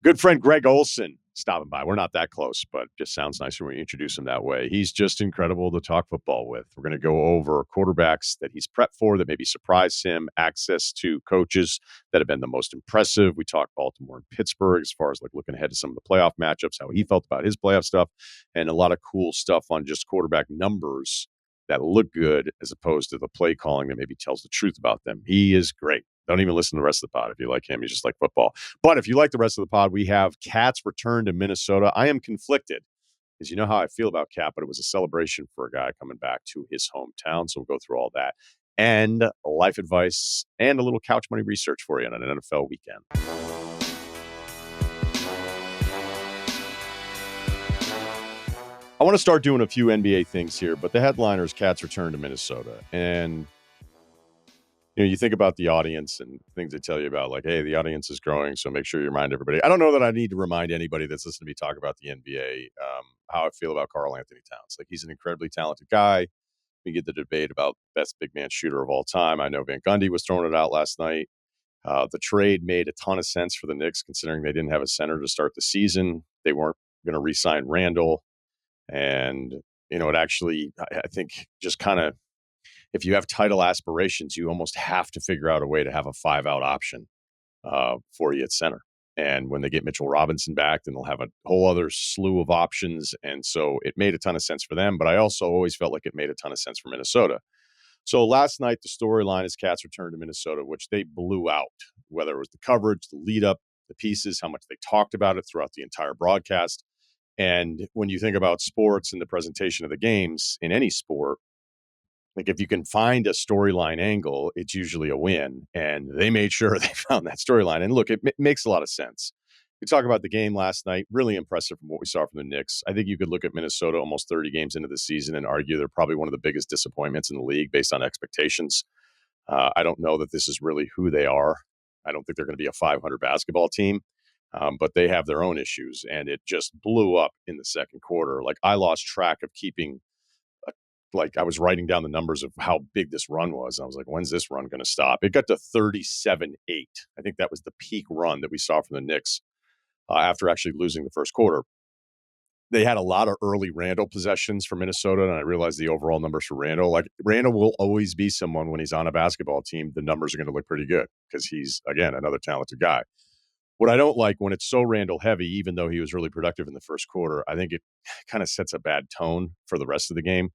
Good friend Greg Olsen stopping by. We're not that close, but just sounds nicer when you introduce him that way. He's just incredible to talk football with. We're going to go over quarterbacks that he's prepped for that maybe surprise him, access to coaches that have been the most impressive. We talked Baltimore and Pittsburgh as far as like looking ahead to some of the playoff matchups, how he felt about his playoff stuff, and a lot of cool stuff on just quarterback numbers that look good as opposed to the play calling that maybe tells the truth about them. He is great. Don't even listen to the rest of the pod if you like him. He's just like football. But if you like the rest of the pod, we have Cat's return to Minnesota. I am conflicted because you know how I feel about Cat, but it was a celebration for a guy coming back to his hometown. So we'll go through all that and life advice and a little couch money research for you on an NFL weekend. I want to start doing a few NBA things here, but the headliner is Cat's return to Minnesota. And you think about the audience and things they tell you about, like, hey, the audience is growing, so make sure you remind everybody. I don't know that I need to remind anybody that's listening to me talk about the NBA how I feel about Karl Anthony Towns. Like, he's an incredibly talented guy. We get the debate about best big man shooter of all time. I know Van Gundy was throwing it out last night. The trade made a ton of sense for the Knicks, considering they didn't have a center to start the season. They weren't going to re-sign Randall. And, it actually, I think, just kind of, if you have title aspirations, you almost have to figure out a way to have a 5-out option for you at center. And when they get Mitchell Robinson back, then they'll have a whole other slew of options. And so it made a ton of sense for them. But I also always felt like it made a ton of sense for Minnesota. So last night, the storyline is Cat's return to Minnesota, which they blew out, whether it was the coverage, the lead up, the pieces, how much they talked about it throughout the entire broadcast. And when you think about sports and the presentation of the games in any sport, like if you can find a storyline angle, it's usually a win. And they made sure they found that storyline. And look, it makes a lot of sense. We talk about the game last night, really impressive from what we saw from the Knicks. I think you could look at Minnesota almost 30 games into the season and argue they're probably one of the biggest disappointments in the league based on expectations. I don't know that this is really who they are. I don't think they're going to be a 500 basketball team, but they have their own issues. And it just blew up in the second quarter. Like, I lost track of keeping I was writing down the numbers of how big this run was. I was like, when's this run going to stop? It got to 37-8. I think that was the peak run that we saw from the Knicks after actually losing the first quarter. They had a lot of early Randall possessions for Minnesota, and I realized the overall numbers for Randall. Like, Randall will always be someone when he's on a basketball team, the numbers are going to look pretty good because he's, again, another talented guy. What I don't like when it's so Randall heavy, even though he was really productive in the first quarter, I think it kind of sets a bad tone for the rest of the game.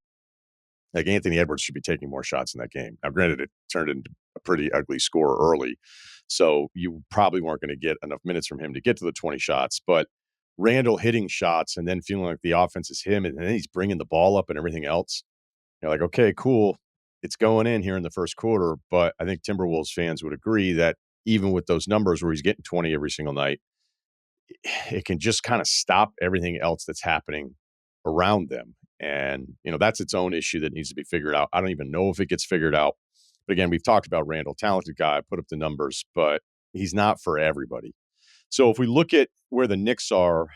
Like, Anthony Edwards should be taking more shots in that game. Now, granted, it turned into a pretty ugly score early, so you probably weren't going to get enough minutes from him to get to the 20 shots. But Randall hitting shots and then feeling like the offense is him, and then he's bringing the ball up and everything else. You're like, okay, cool. It's going in here in the first quarter. But I think Timberwolves fans would agree that even with those numbers where he's getting 20 every single night, it can just kind of stop everything else that's happening around them. And, that's its own issue that needs to be figured out. I don't even know if it gets figured out. But again, we've talked about Randall, talented guy, put up the numbers, but he's not for everybody. So if we look at where the Knicks are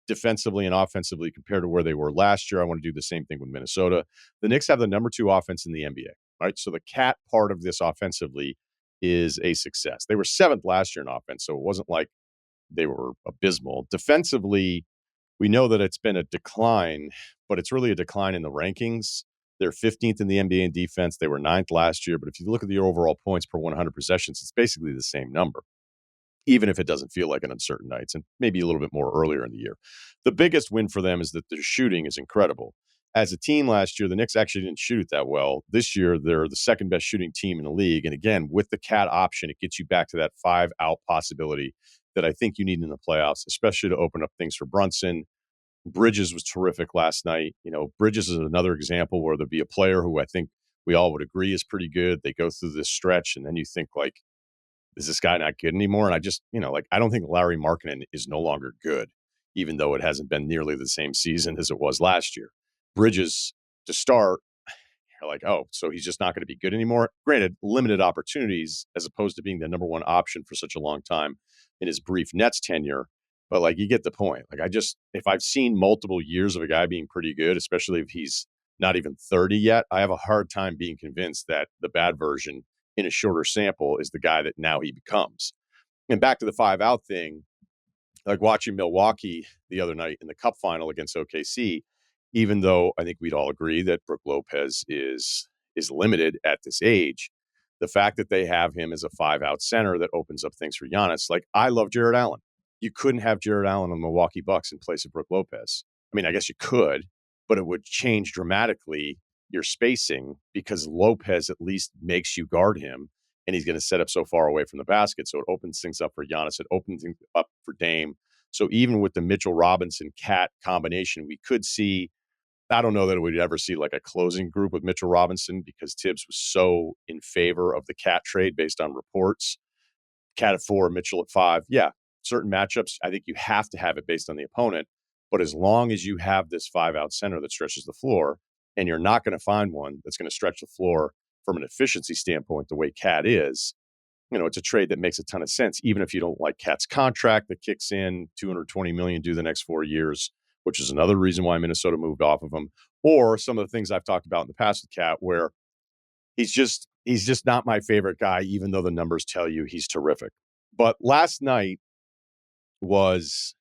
defensively and offensively compared to where they were last year, I want to do the same thing with Minnesota. The Knicks have the number 2 offense in the NBA, right? So the Cat part of this offensively is a success. They were 7th last year in offense, so it wasn't like they were abysmal. Defensively, we know that it's been a decline, but it's really a decline in the rankings. They're 15th in the NBA in defense. They were 9th last year. But if you look at the overall points per 100 possessions, it's basically the same number, even if it doesn't feel like it on certain nights and maybe a little bit more earlier in the year. The biggest win for them is that their shooting is incredible. As a team last year, the Knicks actually didn't shoot it that well. This year, they're the second best shooting team in the league. And again, with the Cat option, it gets you back to that 5-out possibility that I think you need in the playoffs, especially to open up things for Brunson. Bridges was terrific last night. Bridges is another example where there'd be a player who I think we all would agree is pretty good. They go through this stretch, and then you think, like, is this guy not good anymore? And I just, I don't think Larry Markkinen is no longer good, even though it hasn't been nearly the same season as it was last year. Bridges, to start, you're like, oh, so he's just not going to be good anymore. Granted, limited opportunities as opposed to being the number 1 option for such a long time in his brief Nets tenure. But, like, you get the point. Like, if I've seen multiple years of a guy being pretty good, especially if he's not even 30 yet, I have a hard time being convinced that the bad version in a shorter sample is the guy that now he becomes. And back to the 5-out thing, like watching Milwaukee the other night in the Cup final against OKC, even though I think we'd all agree that Brook Lopez is limited at this age, the fact that they have him as a 5-out center that opens up things for Giannis. Like, I love Jared Allen. You couldn't have Jared Allen on the Milwaukee Bucks in place of Brook Lopez. I mean, I guess you could, but it would change dramatically your spacing because Lopez at least makes you guard him, and he's going to set up so far away from the basket. So it opens things up for Giannis. It opens things up for Dame. So even with the Mitchell Robinson Cat combination, we could see, I don't know that we'd ever see like a closing group with Mitchell Robinson because Tibbs was so in favor of the Cat trade based on reports. Cat at 4, Mitchell at 5. Yeah, certain matchups, I think you have to have it based on the opponent. But as long as you have this 5-out center that stretches the floor, and you're not going to find one that's going to stretch the floor from an efficiency standpoint the way Cat is, it's a trade that makes a ton of sense, even if you don't like Cat's contract that kicks in $220 million due the next 4 years, which is another reason why Minnesota moved off of him, or some of the things I've talked about in the past with Cat, where he's just not my favorite guy, even though the numbers tell you he's terrific. But last night was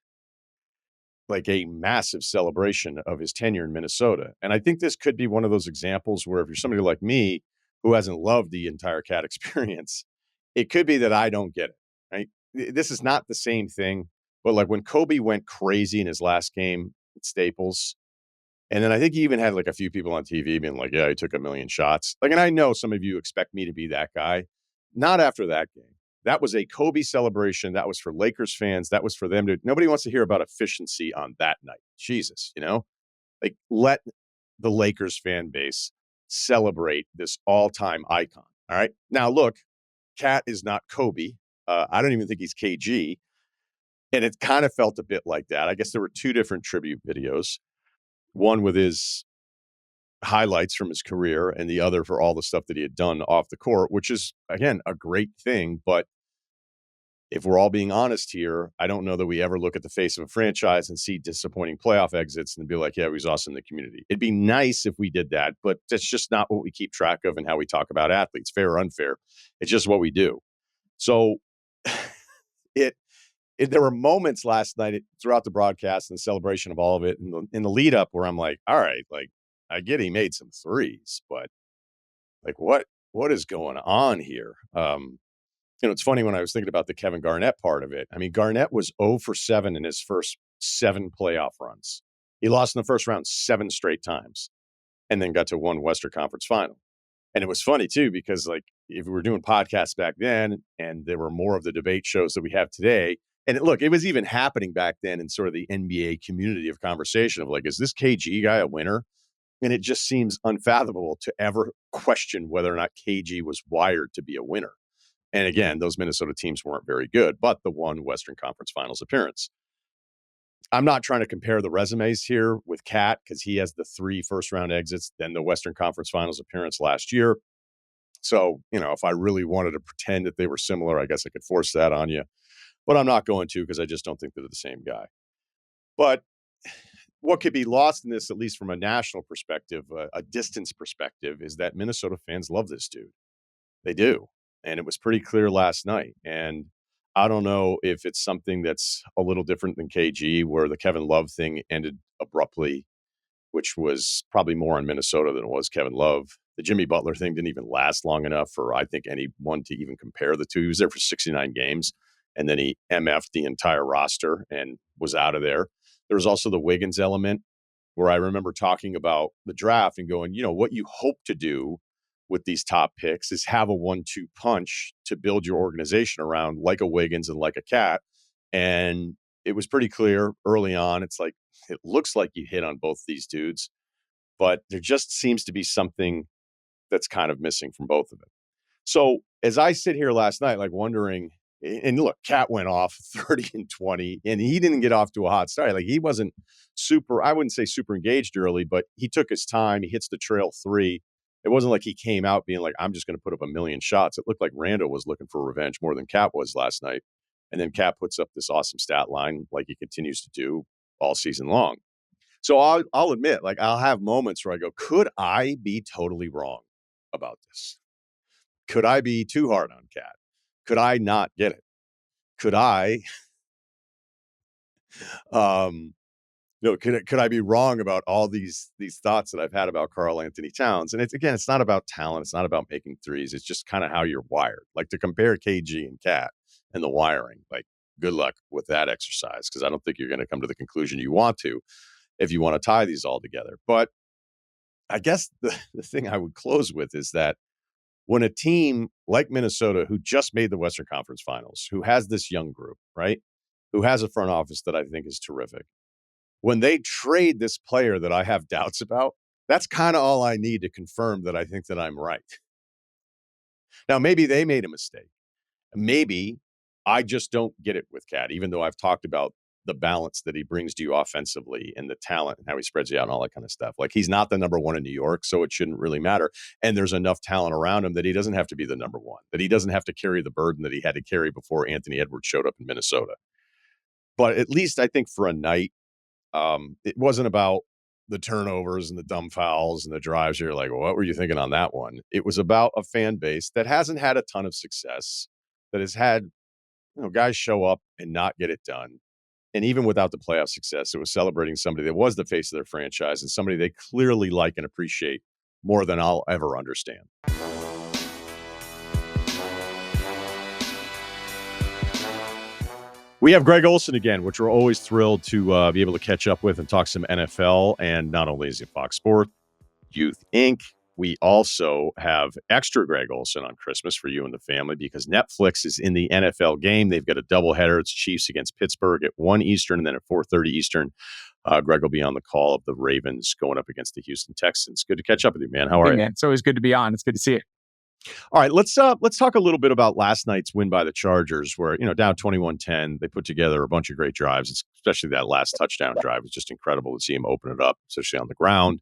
like a massive celebration of his tenure in Minnesota. And I think this could be one of those examples where if you're somebody like me who hasn't loved the entire Cat experience, it could be that I don't get it, right? This is not the same thing, but like when Kobe went crazy in his last game at Staples, and then I think he even had like a few people on TV being like, yeah, he took a million shots. Like, and I know some of you expect me to be that guy. Not after that game. That was a Kobe celebration. That was for Lakers fans. That was for them to, nobody wants to hear about efficiency on that night. Jesus, like let the Lakers fan base celebrate this all-time icon. All right. Now, look, Cat is not Kobe. I don't even think he's KG. And it kind of felt a bit like that. I guess there were two different tribute videos, one with his highlights from his career and the other for all the stuff that he had done off the court, which is, again, a great thing. But if we're all being honest here, I don't know that we ever look at the face of a franchise and see disappointing playoff exits and be like, yeah, he was awesome in the community. It'd be nice if we did that, but that's just not what we keep track of and how we talk about athletes, fair or unfair. It's just what we do. So there were moments last night throughout the broadcast and the celebration of all of it and in the lead up where I'm like, all right, like I get he made some threes, but like what is going on here? It's funny when I was thinking about the Kevin Garnett part of it. I mean, Garnett was 0 for 7 in his first 7 playoff runs. He lost in the first round 7 straight times and then got to one Western Conference final. And it was funny, too, because like if we were doing podcasts back then and there were more of the debate shows that we have today, and look, it was even happening back then in sort of the NBA community of conversation of like, is this KG guy a winner? And it just seems unfathomable to ever question whether or not KG was wired to be a winner. And again, those Minnesota teams weren't very good, but the one Western Conference Finals appearance. I'm not trying to compare the resumes here with Cat because he has the 3 first-round exits, then the Western Conference Finals appearance last year. So, if I really wanted to pretend that they were similar, I guess I could force that on you. But I'm not going to because I just don't think they're the same guy. But what could be lost in this, at least from a national perspective, a distance perspective, is that Minnesota fans love this dude. They do. And it was pretty clear last night. And I don't know if it's something that's a little different than KG, where the Kevin Love thing ended abruptly, which was probably more in Minnesota than it was Kevin Love. The Jimmy Butler thing didn't even last long enough for, I think, anyone to even compare the two. He was there for 69 games, and then he MF'd the entire roster and was out of there. There was also the Wiggins element, where I remember talking about the draft and going, what you hope to do with these top picks is have a 1-2 punch to build your organization around, like a Wiggins and like a Cat. And it was pretty clear early on. It's like, it looks like you hit on both these dudes, but there just seems to be something that's kind of missing from both of them. So as I sit here last night, like wondering, and look, Cat went off 30 and 20, and he didn't get off to a hot start. Like he wasn't super, I wouldn't say super engaged early, but he took his time. He hits the trail 3. It wasn't like he came out being like, I'm just going to put up a million shots. It looked like Rando was looking for revenge more than Cat was last night. And then Cat puts up this awesome stat line like he continues to do all season long. So I'll admit, like I'll have moments where I go, could I be totally wrong about this? Could I be too hard on Cat? Could I not get it? Could I Um, could I be wrong about all these thoughts that I've had about Karl Anthony Towns? And it's not about talent. It's not about making threes. It's just kind of how you're wired. Like to compare KG and Cat and the wiring, like good luck with that exercise, because I don't think you're going to come to the conclusion you want to if you want to tie these all together. But I guess the thing I would close with is that when a team like Minnesota, who just made the Western Conference Finals, who has this young group, right, who has a front office that I think is terrific, when they trade this player that I have doubts about, that's kind of all I need to confirm that I think that I'm right. Now, maybe they made a mistake. Maybe I just don't get it with Cat, even though I've talked about the balance that he brings to you offensively and the talent and how he spreads you out and all that kind of stuff. Like he's not the number one in New York, so it shouldn't really matter. And there's enough talent around him that he doesn't have to be the number one, that he doesn't have to carry the burden that he had to carry before Anthony Edwards showed up in Minnesota. But at least I think for a night, it wasn't about the turnovers and the dumb fouls and the drives. You're like, well, what were you thinking on that one? It was about a fan base that hasn't had a ton of success, that has had guys show up and not get it done. And even without the playoff success, it was celebrating somebody that was the face of their franchise and somebody they clearly like and appreciate more than I'll ever understand. We have Greg Olsen again, which we're always thrilled to be able to catch up with and talk some NFL. And not only is it Fox Sports, Youth Inc., we also have extra Greg Olsen on Christmas for you and the family because Netflix is in the NFL game. They've got a doubleheader. It's Chiefs against Pittsburgh at 1 Eastern and then at 4:30 Eastern. Greg will be on the call of the Ravens going up against the Houston Texans. Good to catch up with you, man. How are you? Man, it's always good to be on. It's good to see you. All right, let's talk a little bit about last night's win by the Chargers, where down 21-10, they put together a bunch of great drives. Especially that last touchdown drive was just incredible to see him open it up, especially on the ground.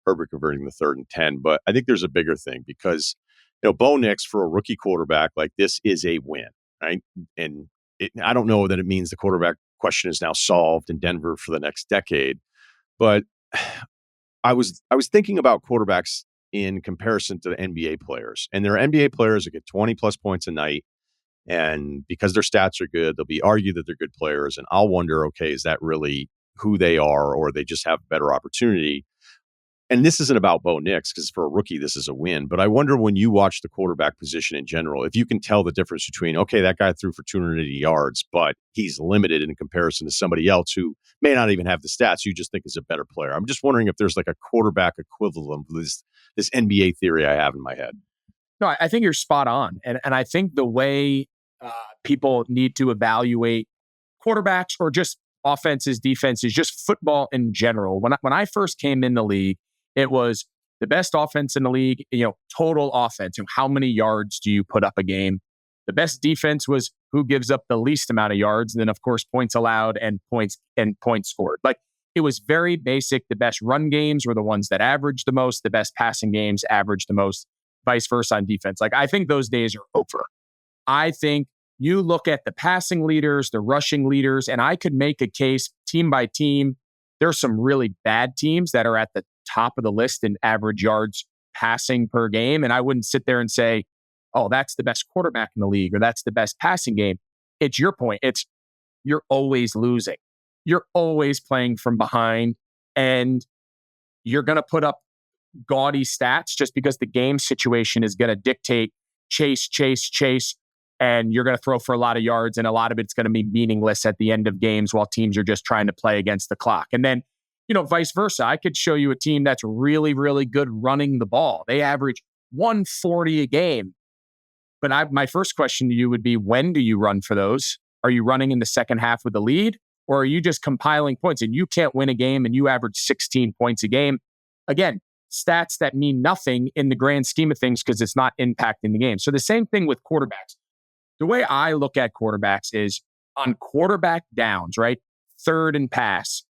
Herbert converting the 3rd and 10, but I think there's a bigger thing because Bo Nix for a rookie quarterback like this is a win, right? And I don't know that it means the quarterback question is now solved in Denver for the next decade, but I was thinking about quarterbacks in comparison to the NBA players. And there are NBA players that get 20 plus points a night. And because their stats are good, they'll be argued that they're good players. And I'll wonder, okay, is that really who they are, or they just have better opportunity? And this isn't about Bo Nix, because for a rookie, this is a win. But I wonder when you watch the quarterback position in general, if you can tell the difference between, okay, that guy threw for 280 yards, but he's limited in comparison to somebody else who may not even have the stats you just think is a better player. I'm just wondering if there's like a quarterback equivalent of this NBA theory I have in my head. No, I think you're spot on. And I think the way people need to evaluate quarterbacks or just offenses, defenses, just football in general. When I first came in the league, it was the best offense in the league, total offense. How many yards do you put up a game? The best defense was who gives up the least amount of yards. And then, of course, points allowed and points scored. Like it was very basic. The best run games were the ones that averaged the most. The best passing games averaged the most, vice versa on defense. Like I think those days are over. I think you look at the passing leaders, the rushing leaders, and I could make a case team by team. There's some really bad teams that are at the top of the list in average yards passing per game. And I wouldn't sit there and say, oh, that's the best quarterback in the league or that's the best passing game. It's your point. You're always losing. You're always playing from behind and you're going to put up gaudy stats just because the game situation is going to dictate chase, and you're going to throw for a lot of yards and a lot of it's going to be meaningless at the end of games while teams are just trying to play against the clock. And then, vice versa. I could show you a team that's really, really good running the ball. They average 140 a game. But my first question to you would be, when do you run for those? Are you running in the second half with the lead? Or are you just compiling points and you can't win a game and you average 16 points a game? Again, stats that mean nothing in the grand scheme of things because it's not impacting the game. So the same thing with quarterbacks. The way I look at quarterbacks is on quarterback downs, right? 3rd and pass,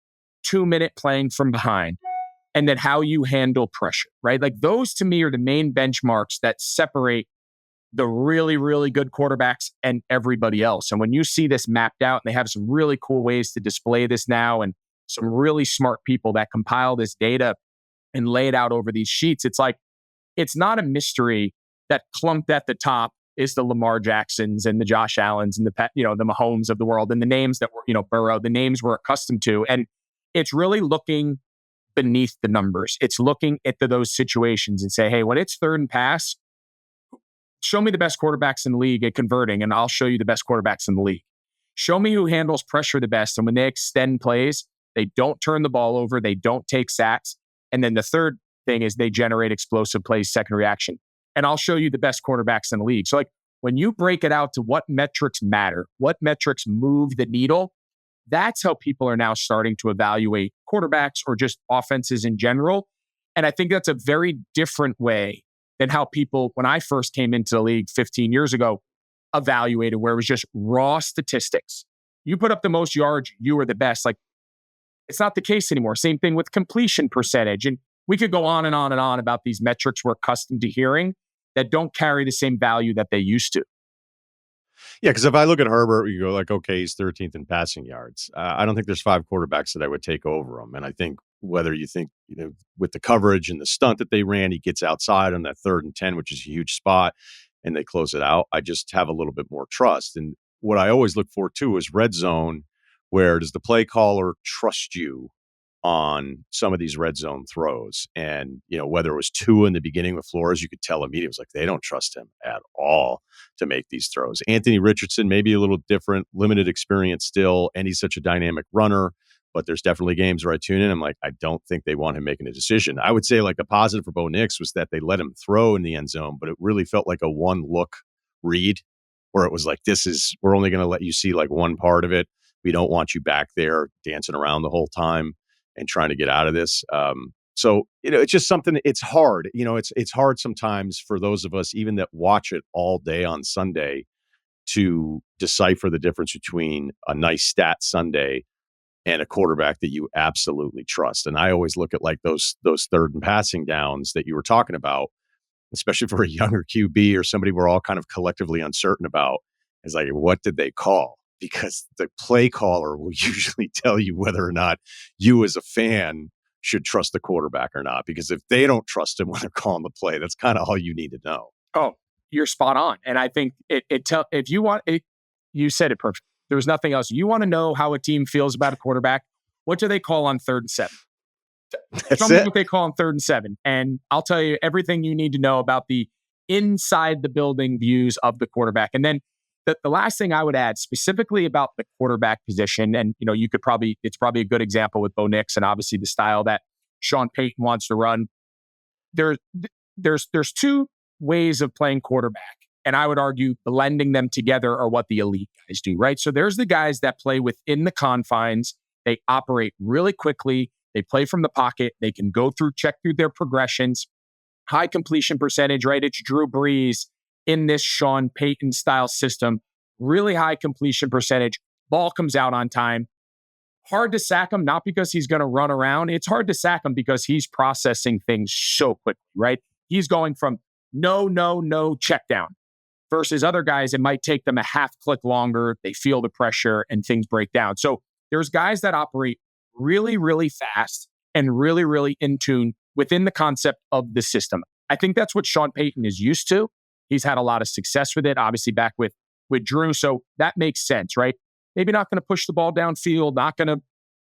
2-minute playing from behind, and then how you handle pressure, right? Like those to me are the main benchmarks that separate the really, really good quarterbacks and everybody else. And when you see this mapped out, and they have some really cool ways to display this now and some really smart people that compile this data and lay it out over these sheets, it's like, it's not a mystery that clumped at the top is the Lamar Jacksons and the Josh Allens and the Mahomes of the world, and the names that were, Burrow, the names we're accustomed to. And it's really looking beneath the numbers. It's looking at those situations and say, hey, when it's third and pass, show me the best quarterbacks in the league at converting, and I'll show you the best quarterbacks in the league. Show me who handles pressure the best. And when they extend plays, they don't turn the ball over. They don't take sacks. And then the third thing is they generate explosive plays, second reaction. And I'll show you the best quarterbacks in the league. So when you break it out to what metrics matter, what metrics move the needle, that's how people are now starting to evaluate quarterbacks or just offenses in general. And I think that's a very different way than how people, when I first came into the league 15 years ago, evaluated, where it was just raw statistics. You put up the most yards, you were the best. It's not the case anymore. Same thing with completion percentage. And we could go on and on and on about these metrics we're accustomed to hearing that don't carry the same value that they used to. Yeah, because if I look at Herbert, you go okay, he's 13th in passing yards. I don't think there's 5 quarterbacks that I would take over him. And I think whether you think, with the coverage and the stunt that they ran, he gets outside on that 3rd and 10, which is a huge spot, and they close it out. I just have a little bit more trust. And what I always look for too is red zone. Where does the play caller trust you on some of these red zone throws? And, whether it was 2 in the beginning with Flores, you could tell immediately, it was like, they don't trust him at all to make these throws. Anthony Richardson, maybe a little different, limited experience still, and he's such a dynamic runner, but there's definitely games where I tune in. I'm like, I don't think they want him making a decision. I would say a positive for Bo Nix was that they let him throw in the end zone, but it really felt like a one look read where it was like, we're only going to let you see one part of it. We don't want you back there dancing around the whole time and trying to get out of this. So, it's just something, it's hard. It's hard sometimes for those of us, even that watch it all day on Sunday, to decipher the difference between a nice stat Sunday and a quarterback that you absolutely trust. And I always look at those third and passing downs that you were talking about, especially for a younger QB or somebody we're all kind of collectively uncertain about, is what did they call? Because the play caller will usually tell you whether or not you as a fan should trust the quarterback or not. Because if they don't trust him when they're calling the play, that's kind of all you need to know. Oh, you're spot on. And I think if you want it, you said it perfect. There was nothing else. You want to know how a team feels about a quarterback. What do they call on 3rd and 7? Tell me what they call on 3rd and 7. And I'll tell you everything you need to know about the inside the building views of the quarterback. And then the last thing I would add specifically about the quarterback position, and it's probably a good example with Bo Nix and obviously the style that Sean Payton wants to run. There's 2 ways of playing quarterback, and I would argue blending them together are what the elite guys do, right? So there's the guys that play within the confines. They operate really quickly. They play from the pocket. They can check through their progressions. High completion percentage, right? It's Drew Brees in this Sean Payton style system, really high completion percentage. Ball comes out on time. Hard to sack him, not because he's going to run around. It's hard to sack him because he's processing things so quickly, right? He's going from no, check down. Versus other guys, it might take them a half click longer. They feel the pressure and things break down. So there's guys that operate really, really fast and really, really in tune within the concept of the system. I think that's what Sean Payton is used to. He's had a lot of success with it, obviously back with Drew. So that makes sense, right? Maybe not going to push the ball downfield, not going to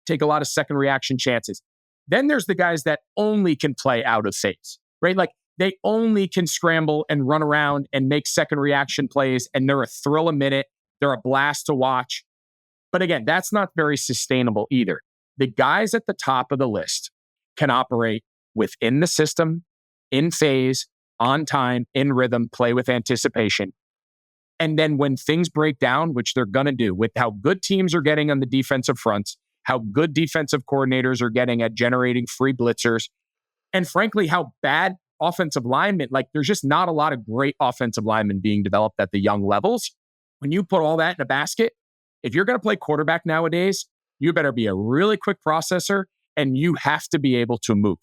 take a lot of second reaction chances. Then there's the guys that only can play out of phase, right? They only can scramble and run around and make second reaction plays, and they're a thrill a minute. They're a blast to watch. But again, that's not very sustainable either. The guys at the top of the list can operate within the system, in phase, on time, in rhythm, play with anticipation. And then when things break down, which they're going to do with how good teams are getting on the defensive fronts, how good defensive coordinators are getting at generating free blitzers, and frankly, how bad offensive linemen, there's just not a lot of great offensive linemen being developed at the young levels. When you put all that in a basket, if you're going to play quarterback nowadays, you better be a really quick processor and you have to be able to move.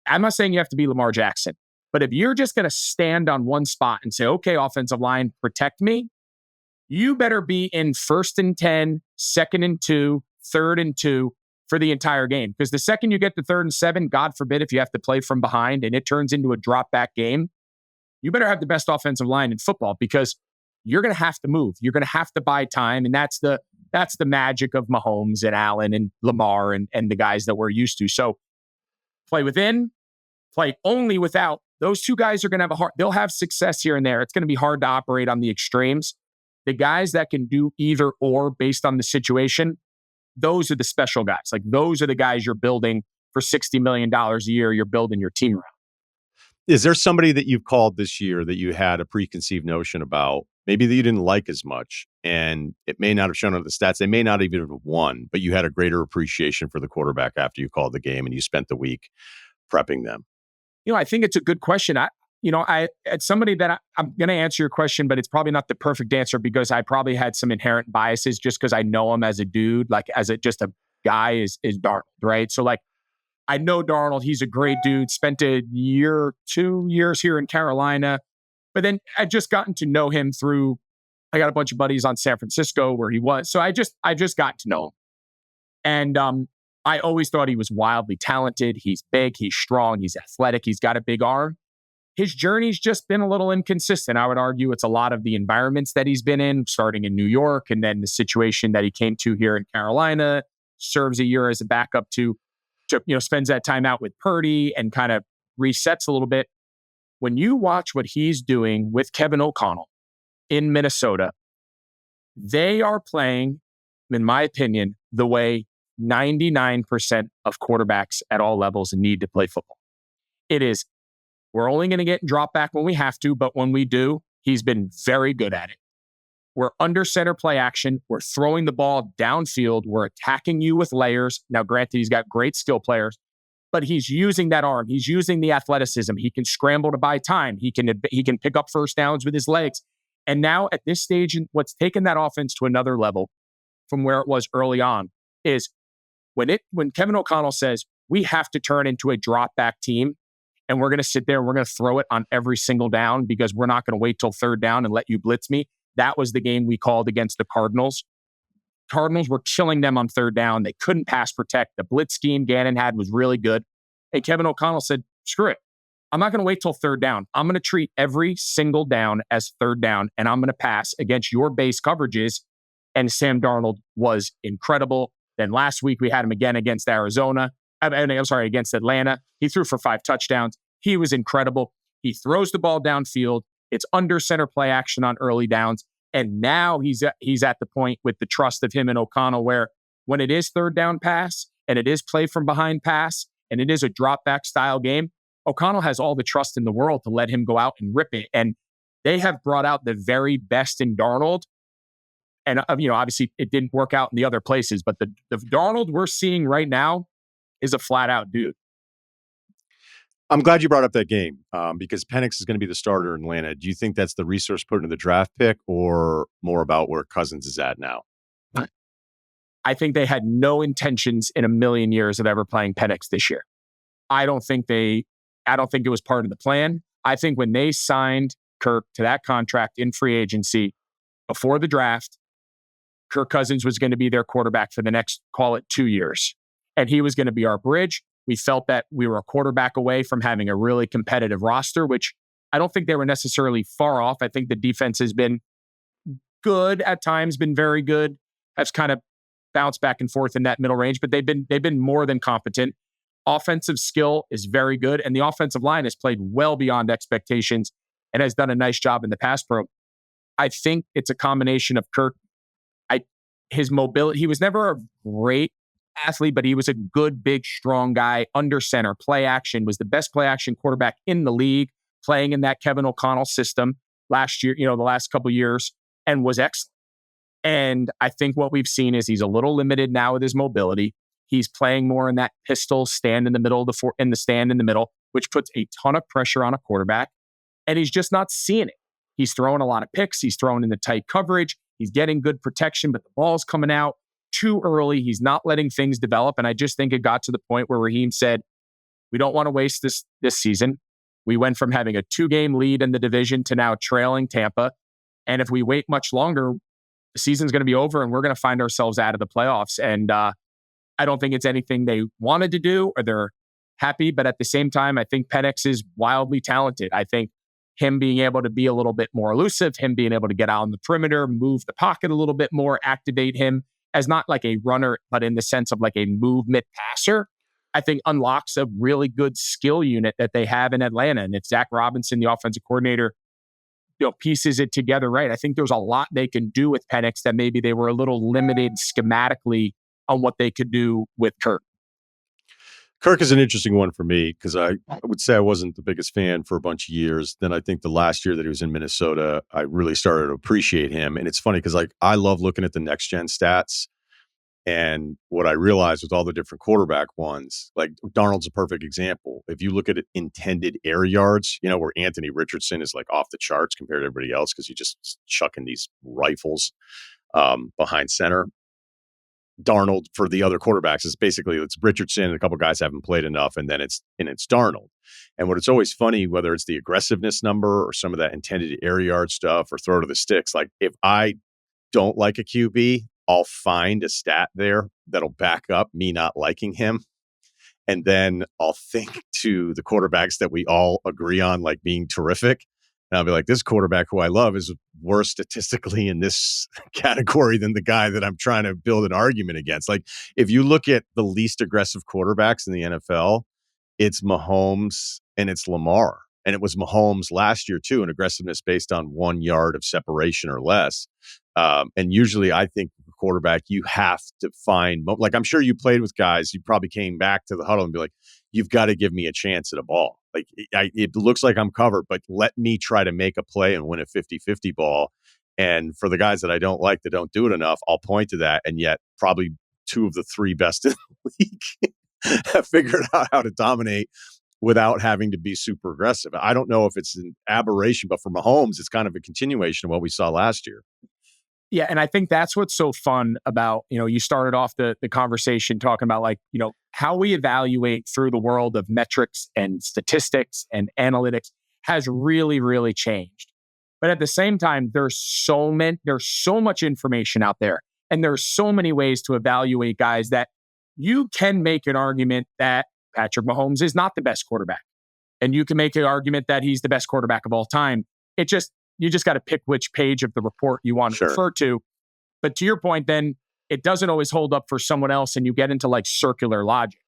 I'm not saying you have to be Lamar Jackson, but if you're just going to stand on one spot and say, okay, offensive line, protect me, you better be in 1st and 10, 2nd and 2, 3rd and 2 for the entire game. Because the second you get to 3rd and 7, God forbid if you have to play from behind and it turns into a drop back game, you better have the best offensive line in football because you're going to have to move. You're going to have to buy time. And that's the magic of Mahomes and Allen and Lamar and the guys that we're used to. So play within, play only without. Those two guys are going to have they'll have success here and there. It's going to be hard to operate on the extremes. The guys that can do either or based on the situation, those are the special guys. Like those are the guys you're building for $60 million a year. You're building your team around. Is there somebody that you've called this year that you had a preconceived notion about, maybe that you didn't like as much, and it may not have shown up the stats, they may not even have won, but you had a greater appreciation for the quarterback after you called the game and you spent the week prepping them? I think it's a good question. It's somebody that I'm going to answer your question, but it's probably not the perfect answer because I probably had some inherent biases just because I know him as a dude, like just a guy is Darnold, right? So like, I know Darnold, he's a great dude, spent a year, 2 years here in Carolina, but then I've just gotten to know him I got a bunch of buddies on San Francisco where he was. So I just got to know him. And I always thought he was wildly talented. He's big, he's strong, he's athletic, he's got a big arm. His journey's just been a little inconsistent. I would argue it's a lot of the environments that he's been in, starting in New York, and then the situation that he came to here in Carolina, serves a year as a backup to spends that time out with Purdy and kind of resets a little bit. When you watch what he's doing with Kevin O'Connell in Minnesota, they are playing, in my opinion, the way 99% of quarterbacks at all levels need to play football. It is, we're only going to get drop back when we have to, but when we do, he's been very good at it. We're under center play action. We're throwing the ball downfield. We're attacking you with layers. Now, granted, he's got great skill players, but he's using that arm. He's using the athleticism. He can scramble to buy time. He can pick up first downs with his legs. And now at this stage, what's taken that offense to another level from where it was early on is when Kevin O'Connell says, we have to turn into a drop back team and we're going to sit there and we're going to throw it on every single down because we're not going to wait till third down and let you blitz me. That was the game we called against the Cardinals. Cardinals were killing them on third down. They couldn't pass protect. The blitz scheme Gannon had was really good. And Kevin O'Connell said, screw it. I'm not going to wait till third down. I'm going to treat every single down as third down, and I'm going to pass against your base coverages. And Sam Darnold was incredible. Then last week we had him again against against Atlanta. He threw for 5 touchdowns. He was incredible. He throws the ball downfield. It's under center play action on early downs. And now he's at the point with the trust of him and O'Connell where when it is third down pass and it is play from behind pass and it is a drop back style game, O'Connell has all the trust in the world to let him go out and rip it. And they have brought out the very best in Darnold. And, obviously it didn't work out in the other places, but the Darnold we're seeing right now is a flat out dude. I'm glad you brought up that game because Penix is going to be the starter in Atlanta. Do you think that's the resource put into the draft pick or more about where Cousins is at now? I think they had no intentions in a million years of ever playing Penix this year. I don't think it was part of the plan. I think when they signed Kirk to that contract in free agency before the draft, Kirk Cousins was going to be their quarterback for the next, call it 2 years. And he was going to be our bridge. We felt that we were a quarterback away from having a really competitive roster, which I don't think they were necessarily far off. I think the defense has been good at times, been very good. Has kind of bounced back and forth in that middle range, but they've been more than competent. Offensive skill is very good, and the offensive line has played well beyond expectations and has done a nice job in the pass pro. I think it's a combination of Kirk. His mobility, he was never a great athlete, but he was a good, big, strong guy under center. Play action, was the best play action quarterback in the league, playing in that Kevin O'Connell system last year, the last couple of years, and was excellent. And I think what we've seen is he's a little limited now with his mobility. He's playing more in that pistol stand in the middle of the stand in the middle, which puts a ton of pressure on a quarterback. And he's just not seeing it. He's throwing a lot of picks. He's throwing in the tight coverage. He's getting good protection, but the ball's coming out too early. He's not letting things develop. And I just think it got to the point where Raheem said, we don't want to waste this season. We went from having a 2-game lead in the division to now trailing Tampa. And if we wait much longer, the season's going to be over and we're going to find ourselves out of the playoffs. And I don't think it's anything they wanted to do or they're happy. But at the same time, I think Penix is wildly talented. I think him being able to be a little bit more elusive, him being able to get out on the perimeter, move the pocket a little bit more, activate him as not like a runner, but in the sense of like a movement passer, I think unlocks a really good skill unit that they have in Atlanta. And if Zach Robinson, the offensive coordinator, pieces it together right, I think there's a lot they can do with Penix that maybe they were a little limited schematically on what they could do with Kirk. Kirk is an interesting one for me because I would say I wasn't the biggest fan for a bunch of years. Then I think the last year that he was in Minnesota, I really started to appreciate him. And it's funny because I love looking at the next gen stats. And what I realized with all the different quarterback ones, like Darnold's a perfect example. If you look at it, intended air yards, where Anthony Richardson is like off the charts compared to everybody else because he's just chucking these rifles behind center. Darnold for the other quarterbacks is basically it's Richardson and a couple guys haven't played enough, and then it's Darnold. And what it's always funny, whether it's the aggressiveness number or some of that intended air yard stuff or throw to the sticks, like if I don't like a QB, I'll find a stat there that'll back up me not liking him. And then I'll think to the quarterbacks that we all agree on like being terrific. And I'll be like, this quarterback who I love is worse statistically in this category than the guy that I'm trying to build an argument against. Like, if you look at the least aggressive quarterbacks in the NFL, it's Mahomes and it's Lamar. And it was Mahomes last year, too, an aggressiveness based on 1 yard of separation or less. And usually I think the quarterback, you have to find, like, I'm sure you played with guys, you probably came back to the huddle and be like, you've got to give me a chance at a ball. Like, it looks like I'm covered, but let me try to make a play and win a 50-50 ball. And for the guys that I don't like that don't do it enough, I'll point to that. And yet probably 2 of the 3 best in the league have figured out how to dominate without having to be super aggressive. I don't know if it's an aberration, but for Mahomes, it's kind of a continuation of what we saw last year. Yeah, and I think that's what's so fun about, you started off the conversation talking about like, how we evaluate through the world of metrics and statistics and analytics has really, really changed. But at the same time, there's so much information out there, and there's so many ways to evaluate guys that you can make an argument that Patrick Mahomes is not the best quarterback. And you can make an argument that he's the best quarterback of all time. You just got to pick which page of the report you want to refer to. But to your point, then it doesn't always hold up for someone else, and you get into like circular logic.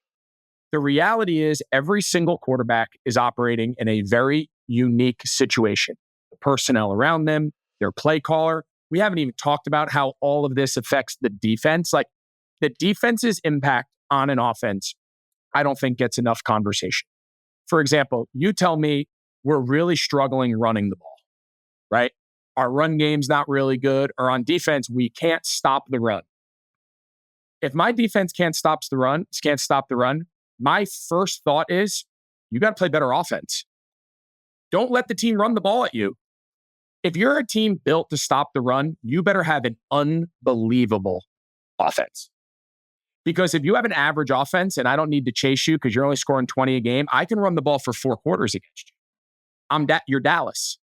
The reality is every single quarterback is operating in a very unique situation. The personnel around them, their play caller. We haven't even talked about how all of this affects the defense. Like the defense's impact on an offense, I don't think gets enough conversation. For example, you tell me we're really struggling running the ball, right? Our run game's not really good, or on defense, we can't stop the run. If my defense can't stop the run, my first thought is you got to play better offense. Don't let the team run the ball at you. If you're a team built to stop the run, you better have an unbelievable offense. Because if you have an average offense and I don't need to chase you because you're only scoring 20 a game, I can run the ball for 4 quarters against you. You're Dallas,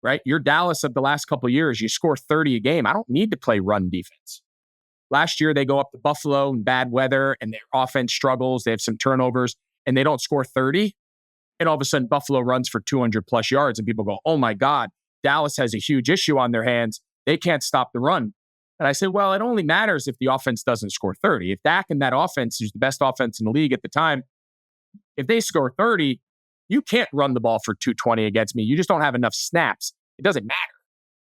right? You're Dallas of the last couple of years. You score 30 a game. I don't need to play run defense. Last year, they go up to Buffalo in bad weather and their offense struggles. They have some turnovers and they don't score 30. And all of a sudden, Buffalo runs for 200 plus yards and people go, oh my God, Dallas has a huge issue on their hands. They can't stop the run. And I said, well, it only matters if the offense doesn't score 30. If Dak and that offense, who's the best offense in the league at the time, if they score 30, you can't run the ball for 220 against me. You just don't have enough snaps. It doesn't matter,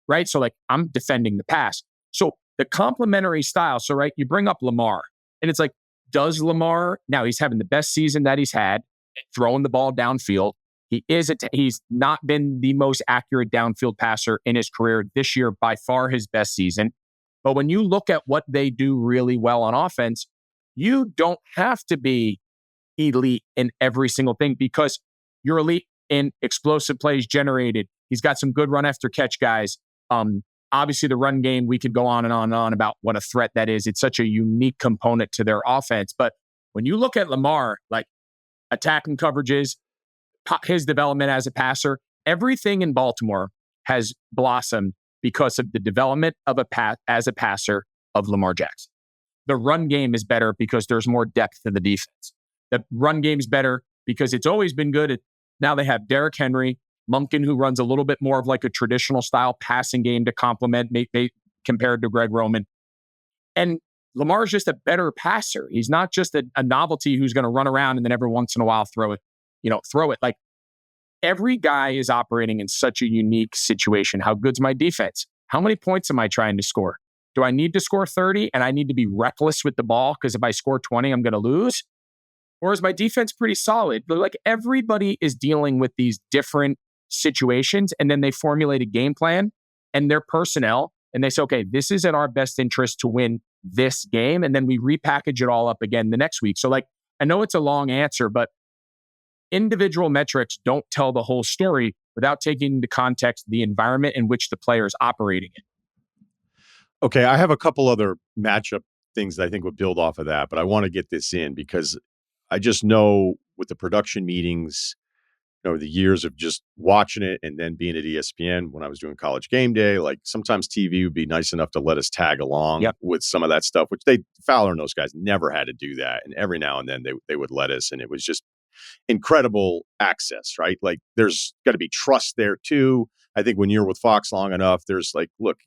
right? So like I'm defending the pass. So the complementary style. So right, you bring up Lamar and it's like, does Lamar, now he's having the best season that he's had, throwing the ball downfield. He's not been the most accurate downfield passer in his career this year, by far his best season. But when you look at what they do really well on offense, you don't have to be elite in every single thing because you're elite in explosive plays generated. He's got some good run after catch guys. Obviously, the run game, we could go on and on and on about what a threat that is. It's such a unique component to their offense. But when you look at Lamar, like attacking coverages, his development as a passer, everything in Baltimore has blossomed because of the development of as a passer of Lamar Jackson. The run game is better because there's more depth to the defense. The run game is better because it's always been good. Now they have Derrick Henry Monken, who runs a little bit more of like a traditional style passing game to complement compared to Greg Roman. And Lamar's just a better passer. He's not just a novelty who's going to run around and then every once in a while throw it. Like every guy is operating in such a unique situation. How good's my defense? How many points am I trying to score? Do I need to score 30 and I need to be reckless with the ball because if I score 20, I'm going to lose? Or is my defense pretty solid? But like everybody is dealing with these different situations and then they formulate a game plan and their personnel and they say, okay, this is in our best interest to win this game. And then we repackage it all up again the next week. So like, I know it's a long answer, but individual metrics don't tell the whole story without taking into context the environment in which the player is operating in. Okay, I have a couple other matchup things that I think would build off of that, but I want to get this in because I just know with the production meetings, the years of just watching it and then being at ESPN when I was doing College Game Day, like sometimes TV would be nice enough to let us tag along with some of that stuff, which Fowler and those guys never had to do that. And every now and then they would let us, and it was just incredible access, right? Like there's got to be trust there too. I think when you're with Fox long enough, there's like, look,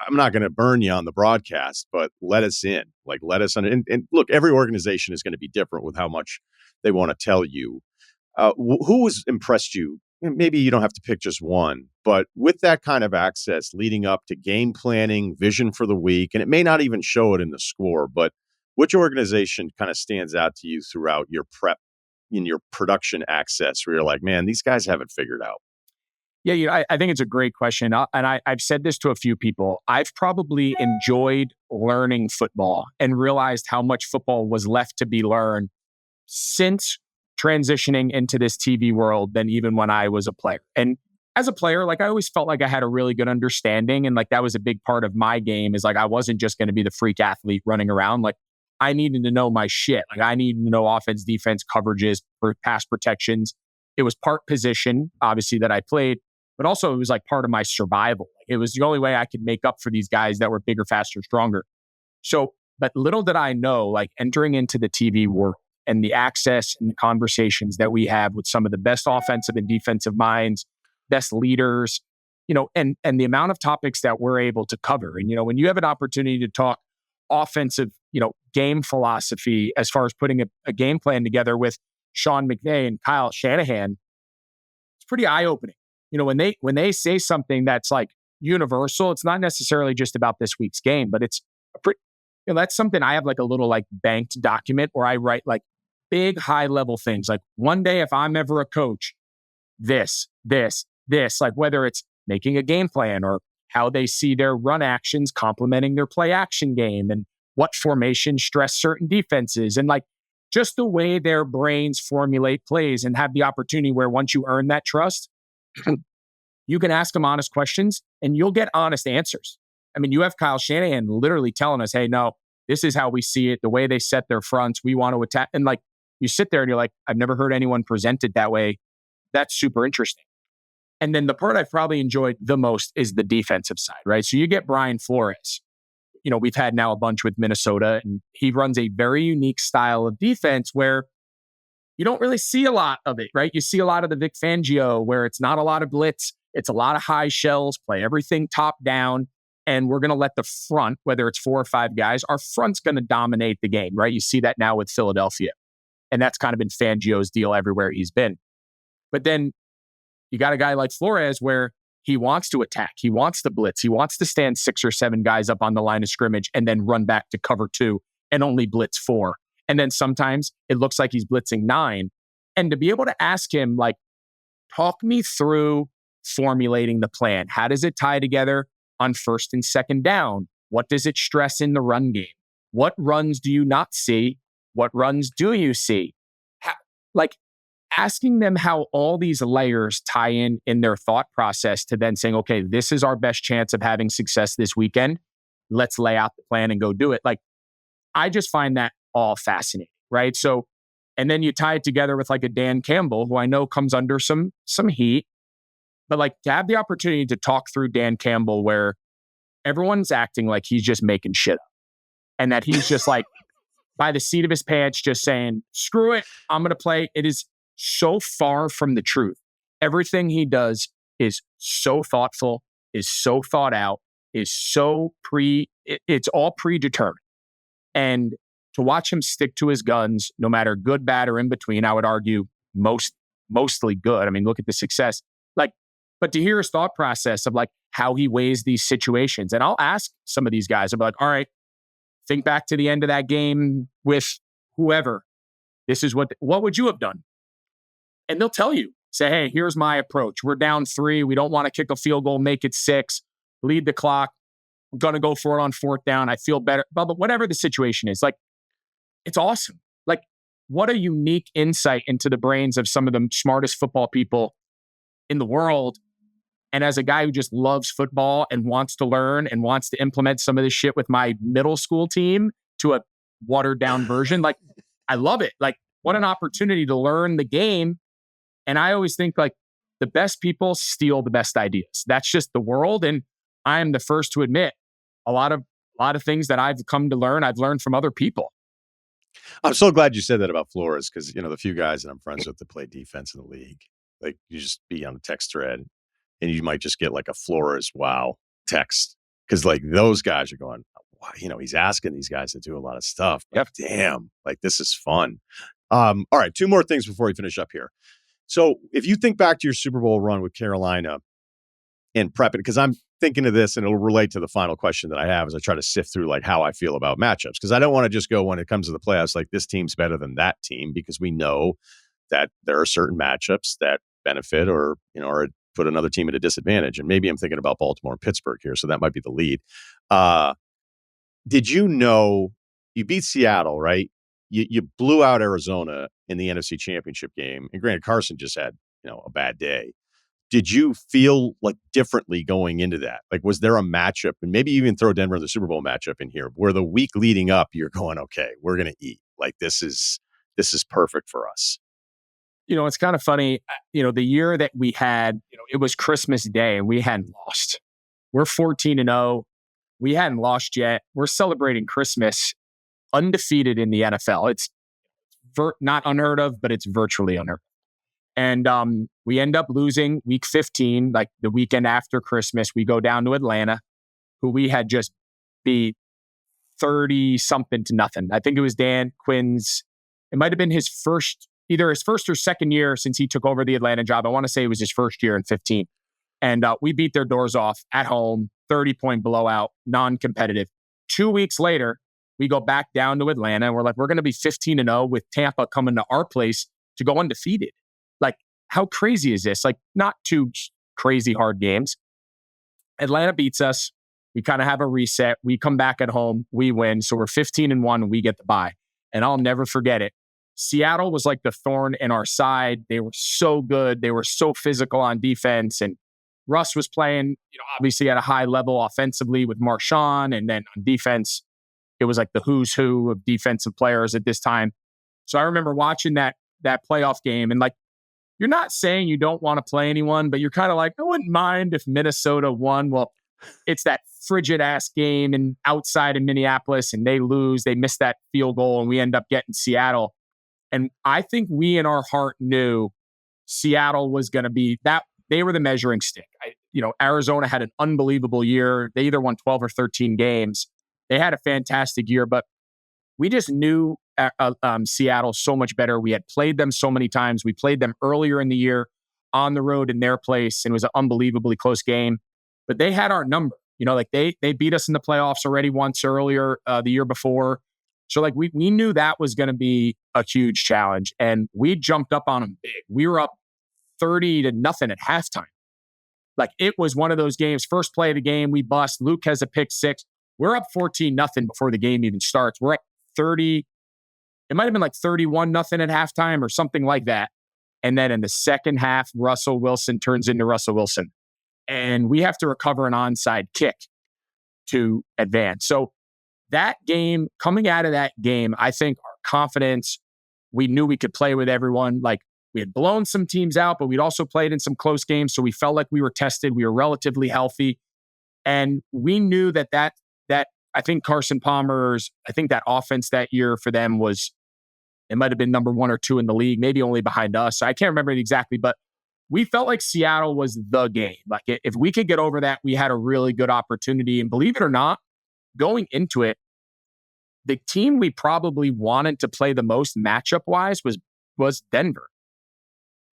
I'm not going to burn you on the broadcast, but let us in. Like, let us in. And look, every organization is going to be different with how much they want to tell you. Who has impressed you? Maybe you don't have to pick just one, but with that kind of access leading up to game planning, vision for the week, and it may not even show it in the score, but which organization kind of stands out to you throughout your prep, in your production access, where you're like, man, these guys have it figured out? Yeah, I think it's a great question. I've said this to a few people. I've probably enjoyed learning football and realized how much football was left to be learned since transitioning into this TV world than even when I was a player. And as a player, like I always felt like I had a really good understanding. And like that was a big part of my game is like I wasn't just going to be the freak athlete running around. Like I needed to know my shit. Like I needed to know offense, defense, coverages, pass protections. It was part position, obviously, that I played. But also it was like part of my survival. It was the only way I could make up for these guys that were bigger, faster, stronger. So, but little did I know, like entering into the TV world and the access and the conversations that we have with some of the best offensive and defensive minds, best leaders, and the amount of topics that we're able to cover. And, when you have an opportunity to talk offensive, game philosophy, as far as putting a game plan together with Sean McVay and Kyle Shanahan, it's pretty eye-opening. When they say something that's like universal, it's not necessarily just about this week's game, but it's that's something I have like a little like banked document where I write like big high level things. Like one day, if I'm ever a coach, this, like whether it's making a game plan or how they see their run actions complementing their play action game and what formation stress certain defenses and like just the way their brains formulate plays and have the opportunity where once you earn that trust, you can ask them honest questions and you'll get honest answers. I mean, you have Kyle Shanahan literally telling us, hey, no, this is how we see it. The way they set their fronts, we want to attack. And like, you sit there and you're like, I've never heard anyone present it that way. That's super interesting. And then the part I've probably enjoyed the most is the defensive side, right? So you get Brian Flores. We've had now a bunch with Minnesota and he runs a very unique style of defense where you don't really see a lot of it, right? You see a lot of the Vic Fangio where it's not a lot of blitz. It's a lot of high shells, play everything top down. And we're going to let the front, whether it's 4 or 5 guys, our front's going to dominate the game, right? You see that now with Philadelphia. And that's kind of been Fangio's deal everywhere he's been. But then you got a guy like Flores where he wants to attack. He wants to blitz. He wants to stand 6 or 7 guys up on the line of scrimmage and then run back to cover 2 and only blitz 4. And then sometimes it looks like he's blitzing 9. And to be able to ask him, like, talk me through formulating the plan. How does it tie together on first and second down? What does it stress in the run game? What runs do you not see? What runs do you see? Asking them how all these layers tie in their thought process to then saying, okay, this is our best chance of having success this weekend. Let's lay out the plan and go do it. Like, I just find that all fascinating, right? So, and then you tie it together with like a Dan Campbell, who I know comes under some heat, but like to have the opportunity to talk through Dan Campbell where everyone's acting like he's just making shit up and that he's just like by the seat of his pants, just saying, screw it, I'm going to play. It is so far from the truth. Everything he does is so thoughtful, is so thought out, is so it's all predetermined. And to watch him stick to his guns, no matter good, bad, or in between, I would argue mostly good. I mean, look at the success. Like, but to hear his thought process of like how he weighs these situations. And I'll ask some of these guys, I'll be like, all right, think back to the end of that game with whoever. This is what would you have done? And they'll tell you, say, hey, here's my approach. We're down 3. We don't want to kick a field goal, make it 6, lead the clock. We're going to go for it on 4th down. I feel better. But whatever the situation is, like, it's awesome. Like, what a unique insight into the brains of some of the smartest football people in the world. And as a guy who just loves football and wants to learn and wants to implement some of this shit with my middle school team to a watered down version, like, I love it. Like, what an opportunity to learn the game. And I always think like the best people steal the best ideas. That's just the world. And I am the first to admit a lot of things that I've come to learn, I've learned from other people. I'm so glad you said that about Flores, because, you know, the few guys that I'm friends with that play defense in the league, like, you just be on a text thread and you might just get like a Flores wow text, because like those guys are going, wow, you know, he's asking these guys to do a lot of stuff. But damn, like, this is fun. All right, 2 more things before we finish up here. So if you think back to your Super Bowl run with Carolina and prepping, because I'm thinking of this and it'll relate to the final question that I have as I try to sift through like how I feel about matchups, because I don't want to just go when it comes to the playoffs like this team's better than that team, because we know that there are certain matchups that benefit or, you know, or put another team at a disadvantage. And maybe I'm thinking about Baltimore and Pittsburgh here, so that might be the lead. Did you know you beat Seattle, right? You blew out Arizona in the NFC Championship game, and granted, Carson just had, you know, a bad day. Did you feel like differently going into that? Like, was there a matchup, and maybe even throw Denver in the Super Bowl matchup in here, where the week leading up, you're going, okay, we're going to eat. Like, this is perfect for us. You know, it's kind of funny. You know, the year that we had, you know, it was Christmas Day and we hadn't lost. We're 14-0. We hadn't lost yet. We're celebrating Christmas undefeated in the NFL. It's not unheard of, but it's virtually unheard of. And we end up losing week 15, like the weekend after Christmas. We go down to Atlanta, who we had just beat 30-something to nothing. I think it was Dan Quinn's. It might have been either his first or second year since he took over the Atlanta job. I want to say it was his first year in 15. And we beat their doors off at home, 30-point blowout, non-competitive. 2 weeks later, we go back down to Atlanta and we're like, we're going to be 15-0 with Tampa coming to our place to go undefeated. Like, how crazy is this? Like, not 2 crazy hard games. Atlanta beats us. We kind of have a reset. We come back at home. We win. So we're 15-1 and we get the bye. And I'll never forget it. Seattle was like the thorn in our side. They were so good. They were so physical on defense. And Russ was playing, you know, obviously at a high level offensively with Marshawn. And then on defense, it was like the who's who of defensive players at this time. So I remember watching that playoff game, and like, you're not saying you don't want to play anyone, but you're kind of like, I wouldn't mind if Minnesota won. Well, it's that frigid ass game and outside in Minneapolis, and they lose. They miss that field goal, and we end up getting Seattle. And I think we in our heart knew Seattle was going to be that. They were the measuring stick. Arizona had an unbelievable year. They either won 12 or 13 games. They had a fantastic year, but we just knew Seattle so much better. We had played them so many times. We played them earlier in the year on the road in their place, and it was an unbelievably close game. But they had our number. You know, like they beat us in the playoffs already once earlier the year before. So like we knew that was going to be a huge challenge, and we jumped up on them big. We were up 30-0 at halftime. Like, it was one of those games. First play of the game, we bust. Luke has a pick 6. We're up 14-0 before the game even starts. We're at 30. It might have been like 31-0 at halftime or something like that. And then in the second half, Russell Wilson turns into Russell Wilson. And we have to recover an onside kick to advance. So that game, coming out of that game, I think our confidence, we knew we could play with everyone. Like, we had blown some teams out, but we'd also played in some close games. So we felt like we were tested. We were relatively healthy. And we knew that I think Carson Palmer's, that offense that year for them was, it might have been number 1 or 2 in the league, maybe only behind us. I can't remember it exactly, but we felt like Seattle was the game. Like if we could get over that, we had a really good opportunity. And believe it or not, going into it, the team we probably wanted to play the most matchup wise was Denver.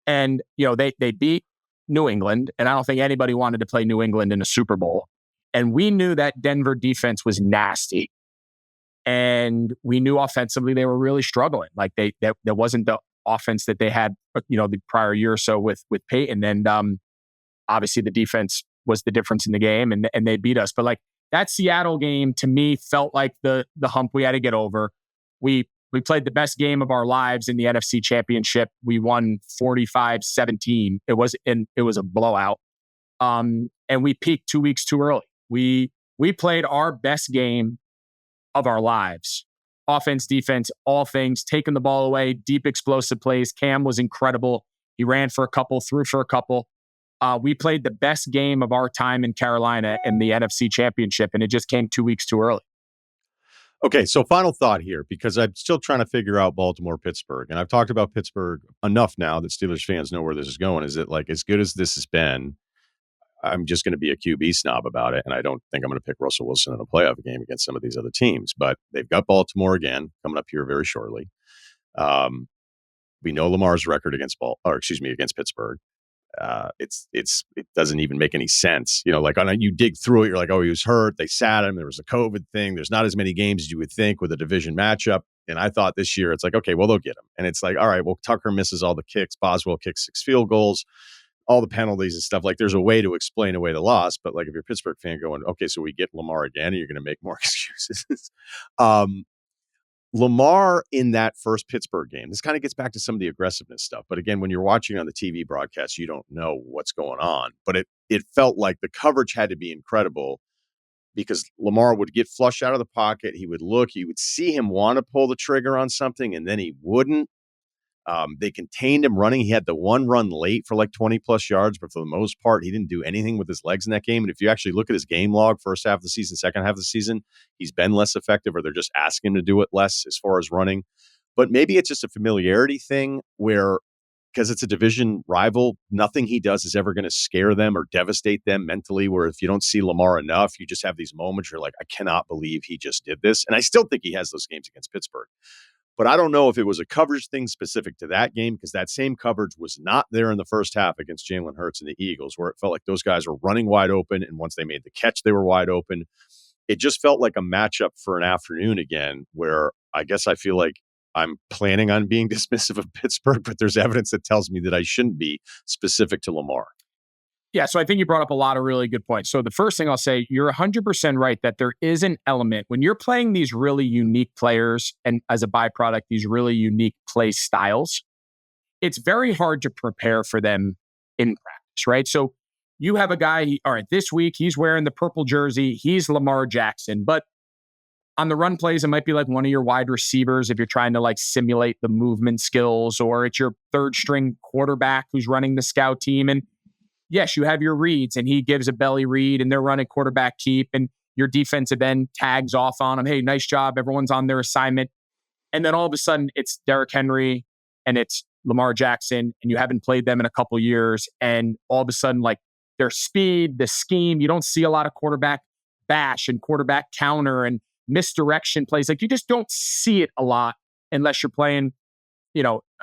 And, they beat New England, and I don't think anybody wanted to play New England in a Super Bowl. And we knew that Denver defense was nasty. And we knew offensively they were really struggling. Like that wasn't the offense that they had, the prior year or so with Peyton. And obviously the defense was the difference in the game, and they beat us. But like that Seattle game to me felt like the hump we had to get over. We played the best game of our lives in the NFC Championship. We won 45-17. It was a blowout. And we peaked 2 weeks too early. We played our best game of our lives. Offense, defense, all things, taking the ball away, deep explosive plays. Cam was incredible. He ran for a couple, threw for a couple. We played the best game of our time in Carolina in the NFC Championship, and it just came 2 weeks too early. Okay, so final thought here, because I'm still trying to figure out Baltimore-Pittsburgh, and I've talked about Pittsburgh enough now that Steelers fans know where this is going. Is it like, as good as this has been, I'm just going to be a QB snob about it, and I don't think I'm going to pick Russell Wilson in a playoff game against some of these other teams. But they've got Baltimore again coming up here very shortly. We know Lamar's record against Pittsburgh. It doesn't even make any sense. You dig through it, you're like, oh, he was hurt. They sat him. There was a COVID thing. There's not as many games as you would think with a division matchup. And I thought this year it's like, okay, well, they'll get him. And it's like, all right, well, Tucker misses all the kicks. Boswell kicks 6 field goals, all the penalties and stuff. Like, there's a way to explain away the loss. But like, if you're a Pittsburgh fan going, okay, so we get Lamar again, and you're going to make more excuses. Lamar in that first Pittsburgh game, this kind of gets back to some of the aggressiveness stuff. But again, when you're watching on the TV broadcast, you don't know what's going on. But it felt like the coverage had to be incredible, because Lamar would get flushed out of the pocket. He would look, you would see him want to pull the trigger on something, and then he wouldn't. They contained him running. He had the one run late for like 20 plus yards, but for the most part, he didn't do anything with his legs in that game. And if you actually look at his game log, first half of the season, second half of the season, he's been less effective, or they're just asking him to do it less as far as running. But maybe it's just a familiarity thing where, because it's a division rival, nothing he does is ever going to scare them or devastate them mentally, where if you don't see Lamar enough, you just have these moments where you're like, I cannot believe he just did this. And I still think he has those games against Pittsburgh. But I don't know if it was a coverage thing specific to that game, because that same coverage was not there in the first half against Jalen Hurts and the Eagles, where it felt like those guys were running wide open, and once they made the catch, they were wide open. It just felt like a matchup for an afternoon again, where I guess I feel like I'm planning on being dismissive of Pittsburgh, but there's evidence that tells me that I shouldn't be, specific to Lamar. Yeah, so I think you brought up a lot of really good points. So the first thing I'll say, you're 100% right that there is an element when you're playing these really unique players, and as a byproduct, these really unique play styles, it's very hard to prepare for them in practice, right? So you have a guy, all right, this week he's wearing the purple jersey, he's Lamar Jackson, but on the run plays, it might be like one of your wide receivers if you're trying to like simulate the movement skills, or it's your third string quarterback who's running the scout team. And yes, you have your reads, and he gives a belly read, and they're running quarterback keep, and your defensive end tags off on him. Hey, nice job. Everyone's on their assignment. And then all of a sudden it's Derrick Henry and it's Lamar Jackson, and you haven't played them in a couple years. And all of a sudden, like, their speed, the scheme, you don't see a lot of quarterback bash and quarterback counter and misdirection plays. Like, you just don't see it a lot unless you're playing,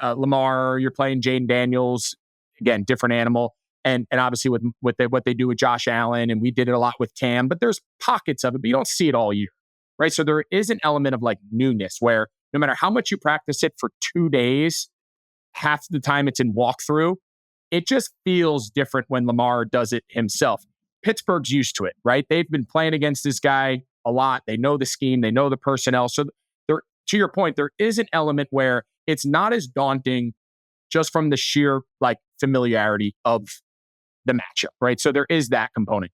Lamar, you're playing Jaden Daniels, again, different animal. And obviously with what they do with Josh Allen, and we did it a lot with Cam, but there's pockets of it, but you don't see it all year, right? So there is an element of like newness where no matter how much you practice it for 2 days, half the time it's in walkthrough, it just feels different when Lamar does it himself. Pittsburgh's used to it, right? They've been playing against this guy a lot. They know the scheme, they know the personnel. So there, to your point, there is an element where it's not as daunting just from the sheer like familiarity of the matchup, right? So there is that component.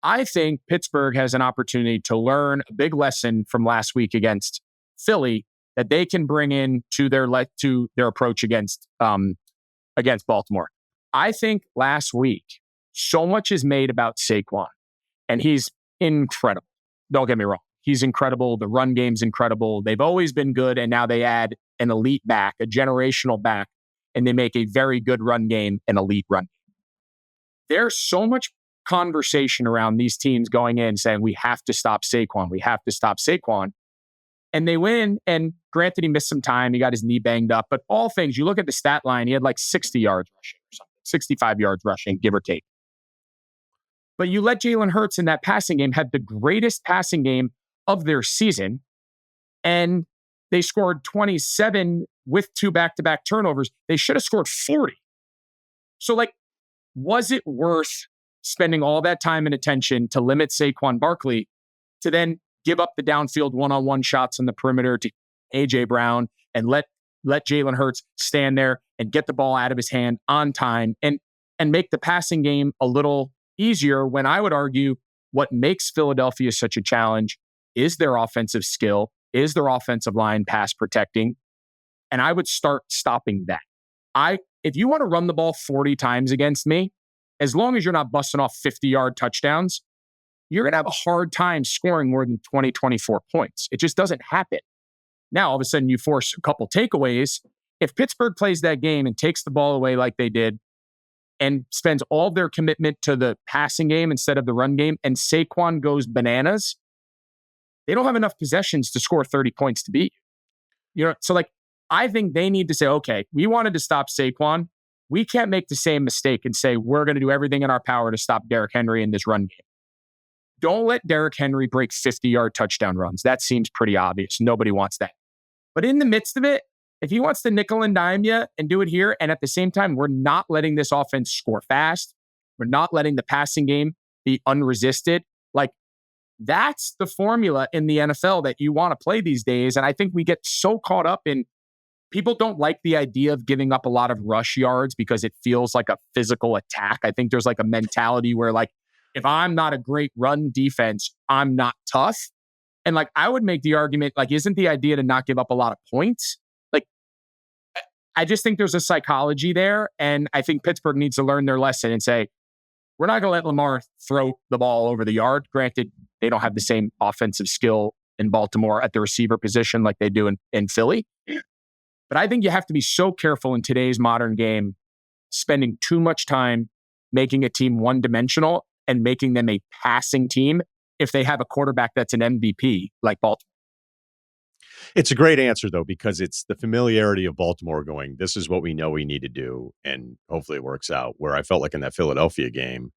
I think Pittsburgh has an opportunity to learn a big lesson from last week against Philly that they can bring in to their approach against Baltimore. I think last week, so much is made about Saquon, and he's incredible. Don't get me wrong. He's incredible. The run game's incredible. They've always been good, and now they add an elite back, a generational back. and they make a very good run game an elite run game. There's so much conversation around these teams going in saying, we have to stop Saquon. We have to stop Saquon. And they win. And granted, he missed some time. He got his knee banged up. But all things, you look at the stat line, he had like 60 yards rushing or something, 65 yards rushing, give or take. But you let Jalen Hurts in that passing game have the greatest passing game of their season. And they scored 27 with 2 back-to-back turnovers. They should have scored 40. So, like, was it worth spending all that time and attention to limit Saquon Barkley to then give up the downfield one-on-one shots on the perimeter to A.J. Brown and let Jalen Hurts stand there and get the ball out of his hand on time and make the passing game a little easier, when I would argue what makes Philadelphia such a challenge is their offensive skill, is their offensive line pass protecting. And I would start stopping that. If you want to run the ball 40 times against me, as long as you're not busting off 50-yard touchdowns, you're going to have a hard time scoring more than 20, 24 points. It just doesn't happen. Now, all of a sudden, you force a couple takeaways. If Pittsburgh plays that game and takes the ball away like they did and spends all their commitment to the passing game instead of the run game, and Saquon goes bananas, they don't have enough possessions to score 30 points to beat you. So, like, I think they need to say, okay, we wanted to stop Saquon. We can't make the same mistake and say we're going to do everything in our power to stop Derrick Henry in this run game. Don't let Derrick Henry break 50-yard touchdown runs. That seems pretty obvious. Nobody wants that. But in the midst of it, if he wants to nickel and dime you and do it here, and at the same time, we're not letting this offense score fast, we're not letting the passing game be unresisted, like, that's the formula in the NFL that you want to play these days. And I think we get so caught up in, people don't like the idea of giving up a lot of rush yards because it feels like a physical attack. I think there's like a mentality where, like, if I'm not a great run defense, I'm not tough. And, like, I would make the argument, like, isn't the idea to not give up a lot of points? Like, I just think there's a psychology there. And I think Pittsburgh needs to learn their lesson and say, we're not going to let Lamar throw the ball over the yard. Granted, they don't have the same offensive skill in Baltimore at the receiver position like they do in Philly. But I think you have to be so careful in today's modern game, spending too much time making a team one-dimensional and making them a passing team if they have a quarterback that's an MVP like Baltimore. It's a great answer, though, because it's the familiarity of Baltimore going, this is what we know we need to do, and hopefully it works out. Where I felt like in that Philadelphia game,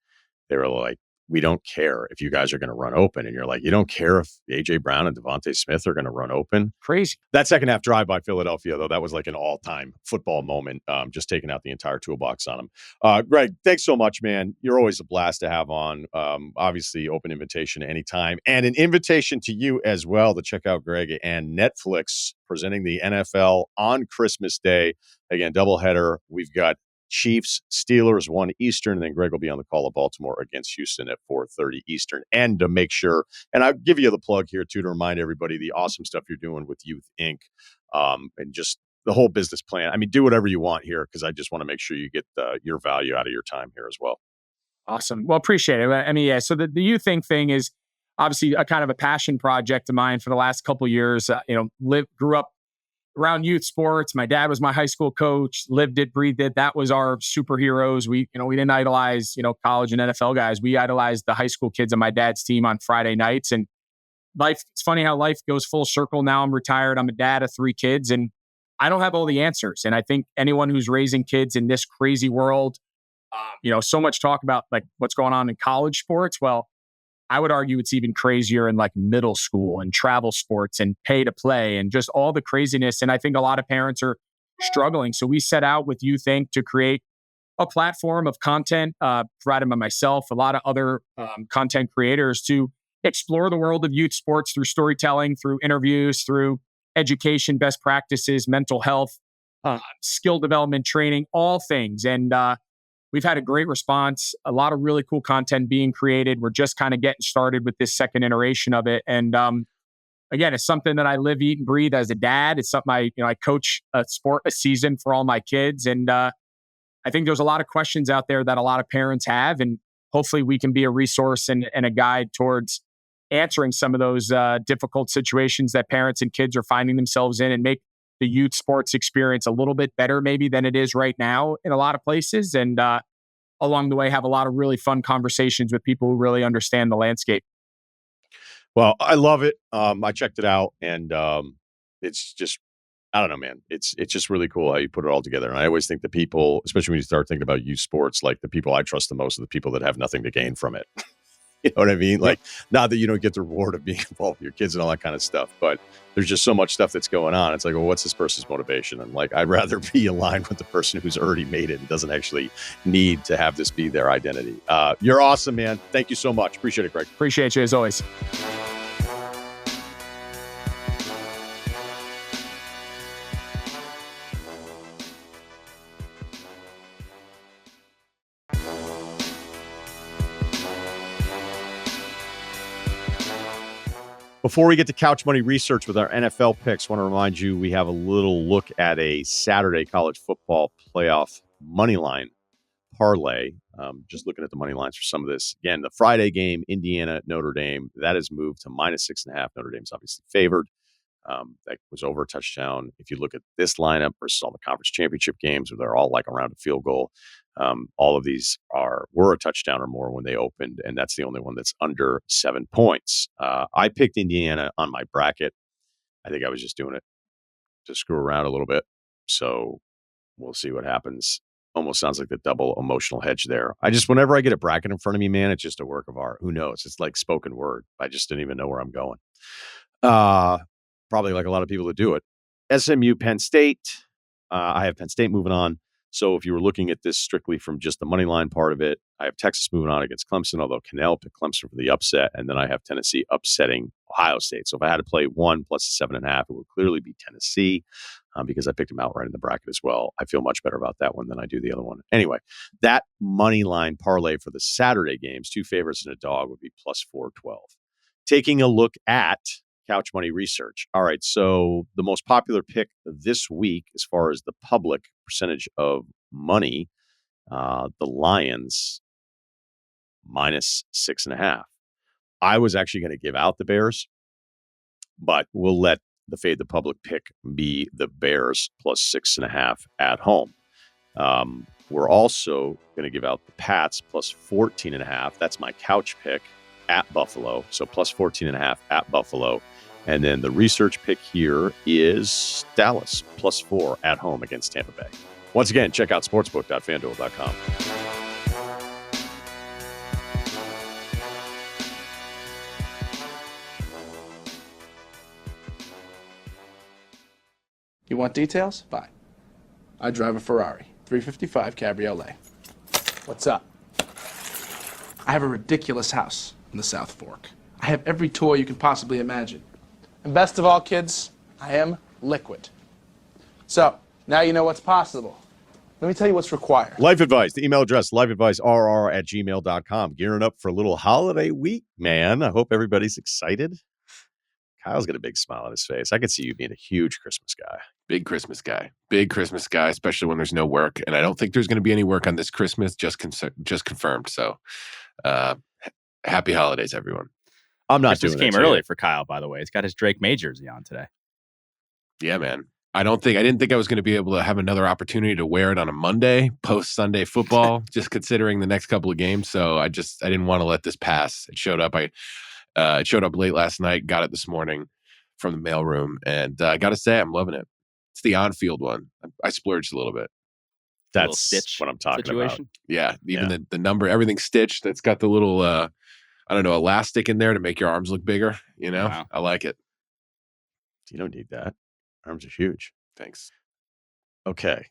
they were like, we don't care if you guys are going to run open. And you're like, you don't care if A.J. Brown and Devontae Smith are going to run open? Crazy. That second half drive by Philadelphia, though, that was like an all-time football moment, just taking out the entire toolbox on them. Greg, thanks so much, man. You're always a blast to have on. Obviously, open invitation anytime. And an invitation to you as well to check out Greg and Netflix presenting the NFL on Christmas Day. Again, doubleheader. We've got Chiefs, Steelers, 1 Eastern, and then Greg will be on the call of Baltimore against Houston at 4:30 Eastern. And to make sure, and I'll give you the plug here too, to remind everybody the awesome stuff you're doing with Youth Inc. And just the whole business plan. I mean, do whatever you want here, because I just want to make sure you get your value out of your time here as well. Awesome. Well, appreciate it. I mean, yeah, so the Youth Inc. thing is obviously a kind of a passion project of mine for the last couple of years. Grew up around youth sports. My dad was my high school coach, lived it, breathed it. That was our superheroes. We didn't idolize, college and NFL guys. We idolized the high school kids on my dad's team on Friday nights. And it's funny how life goes full circle. Now I'm retired. I'm a dad of 3 kids, and I don't have all the answers. And I think anyone who's raising kids in this crazy world, so much talk about like what's going on in college sports. Well, I would argue it's even crazier in like middle school and travel sports and pay to play and just all the craziness. And I think a lot of parents are struggling. So we set out with Youth Inc. to create a platform of content provided by myself, a lot of other content creators, to explore the world of youth sports through storytelling, through interviews, through education, best practices, mental health, skill development, training, all things. And we've had a great response, a lot of really cool content being created. We're just kind of getting started with this second iteration of it. And again, it's something that I live, eat, and breathe as a dad. It's something I coach a season for all my kids. And I think there's a lot of questions out there that a lot of parents have. And hopefully we can be a resource and a guide towards answering some of those difficult situations that parents and kids are finding themselves in, and make the youth sports experience a little bit better maybe than it is right now in a lot of places. And along the way, have a lot of really fun conversations with people who really understand the landscape. Well, I love it. I checked it out, and it's just, I don't know, man. It's just really cool how you put it all together. And I always think the people, especially when you start thinking about youth sports, like the people I trust the most are the people that have nothing to gain from it. You know what I mean? Like, not that you don't get the reward of being involved with your kids and all that kind of stuff, but there's just so much stuff that's going on. It's like, well, what's this person's motivation? And like, I'd rather be aligned with the person who's already made it and doesn't actually need to have this be their identity. You're awesome, man. Thank you so much. Appreciate it, Greg. Appreciate you as always. Before we get to Couch Money Research with our NFL picks, I want to remind you we have a little look at a Saturday college football playoff money line parlay. Just looking at the money lines for some of this. Again, the Friday game, Indiana, Notre Dame, that has moved to -6.5. Notre Dame's obviously favored. That was over a touchdown. If you look at this lineup versus all the conference championship games, where they're all like around a field goal, all of these were a touchdown or more when they opened, and that's the only one that's under 7 points. I picked Indiana on my bracket. I think I was just doing it to screw around a little bit. So we'll see what happens. Almost sounds like the double emotional hedge there. Whenever I get a bracket in front of me, man, it's just a work of art. Who knows? It's like spoken word. I just didn't even know where I'm going. Probably like a lot of people that do it. SMU, Penn State. I have Penn State moving on. So if you were looking at this strictly from just the money line part of it, I have Texas moving on against Clemson, although Cannell picked Clemson for the upset. And then I have Tennessee upsetting Ohio State. So if I had to play 1 plus 7.5, it would clearly be Tennessee because I picked them outright in the bracket as well. I feel much better about that one than I do the other one. Anyway, that money line parlay for the Saturday games, 2 favorites and a dog, would be plus 412. Taking a look at Couch Money Research. All right, so the most popular pick this week, as far as the public percentage of money, the Lions -6.5. I was actually going to give out the Bears, but we'll let the Fade the Public pick be the Bears plus 6.5 at home. We're also going to give out the Pats plus 14.5. That's my couch pick at Buffalo. So plus 14.5 at Buffalo. And then the research pick here is Dallas plus 4 at home against Tampa Bay. Once again, check out sportsbook.fanduel.com. You want details? Fine. I drive a Ferrari 355 Cabriolet. What's up? I have a ridiculous house in the South Fork. I have every toy you can possibly imagine. And best of all, kids, I am liquid. So, now you know what's possible. Let me tell you what's required. Life advice. The email address, lifeadvicerr@gmail.com. Gearing up for a little holiday week, man. I hope everybody's excited. Kyle's got a big smile on his face. I could see you being a huge Christmas guy. Big Christmas guy, especially when there's no work. And I don't think there's going to be any work on this Christmas, just confirmed. So happy holidays, everyone. I'm not Christmas doing came early for Kyle, by the way. He's got his Drake May jersey on today. Yeah, man. I didn't think I was going to be able to have another opportunity to wear it on a Monday, post Sunday football, just considering the next couple of games. So I didn't want to let this pass. It showed up. It showed up late last night, got it this morning from the mailroom. And I got to say, I'm loving it. It's the on-field one. I splurged a little bit. That's stitch what I'm talking situation. about. Yeah. Even the number, everything's stitched. It's got the little, elastic in there to make your arms look bigger. You know, Wow. I like it. You don't need that. Arms are huge. Thanks. Okay.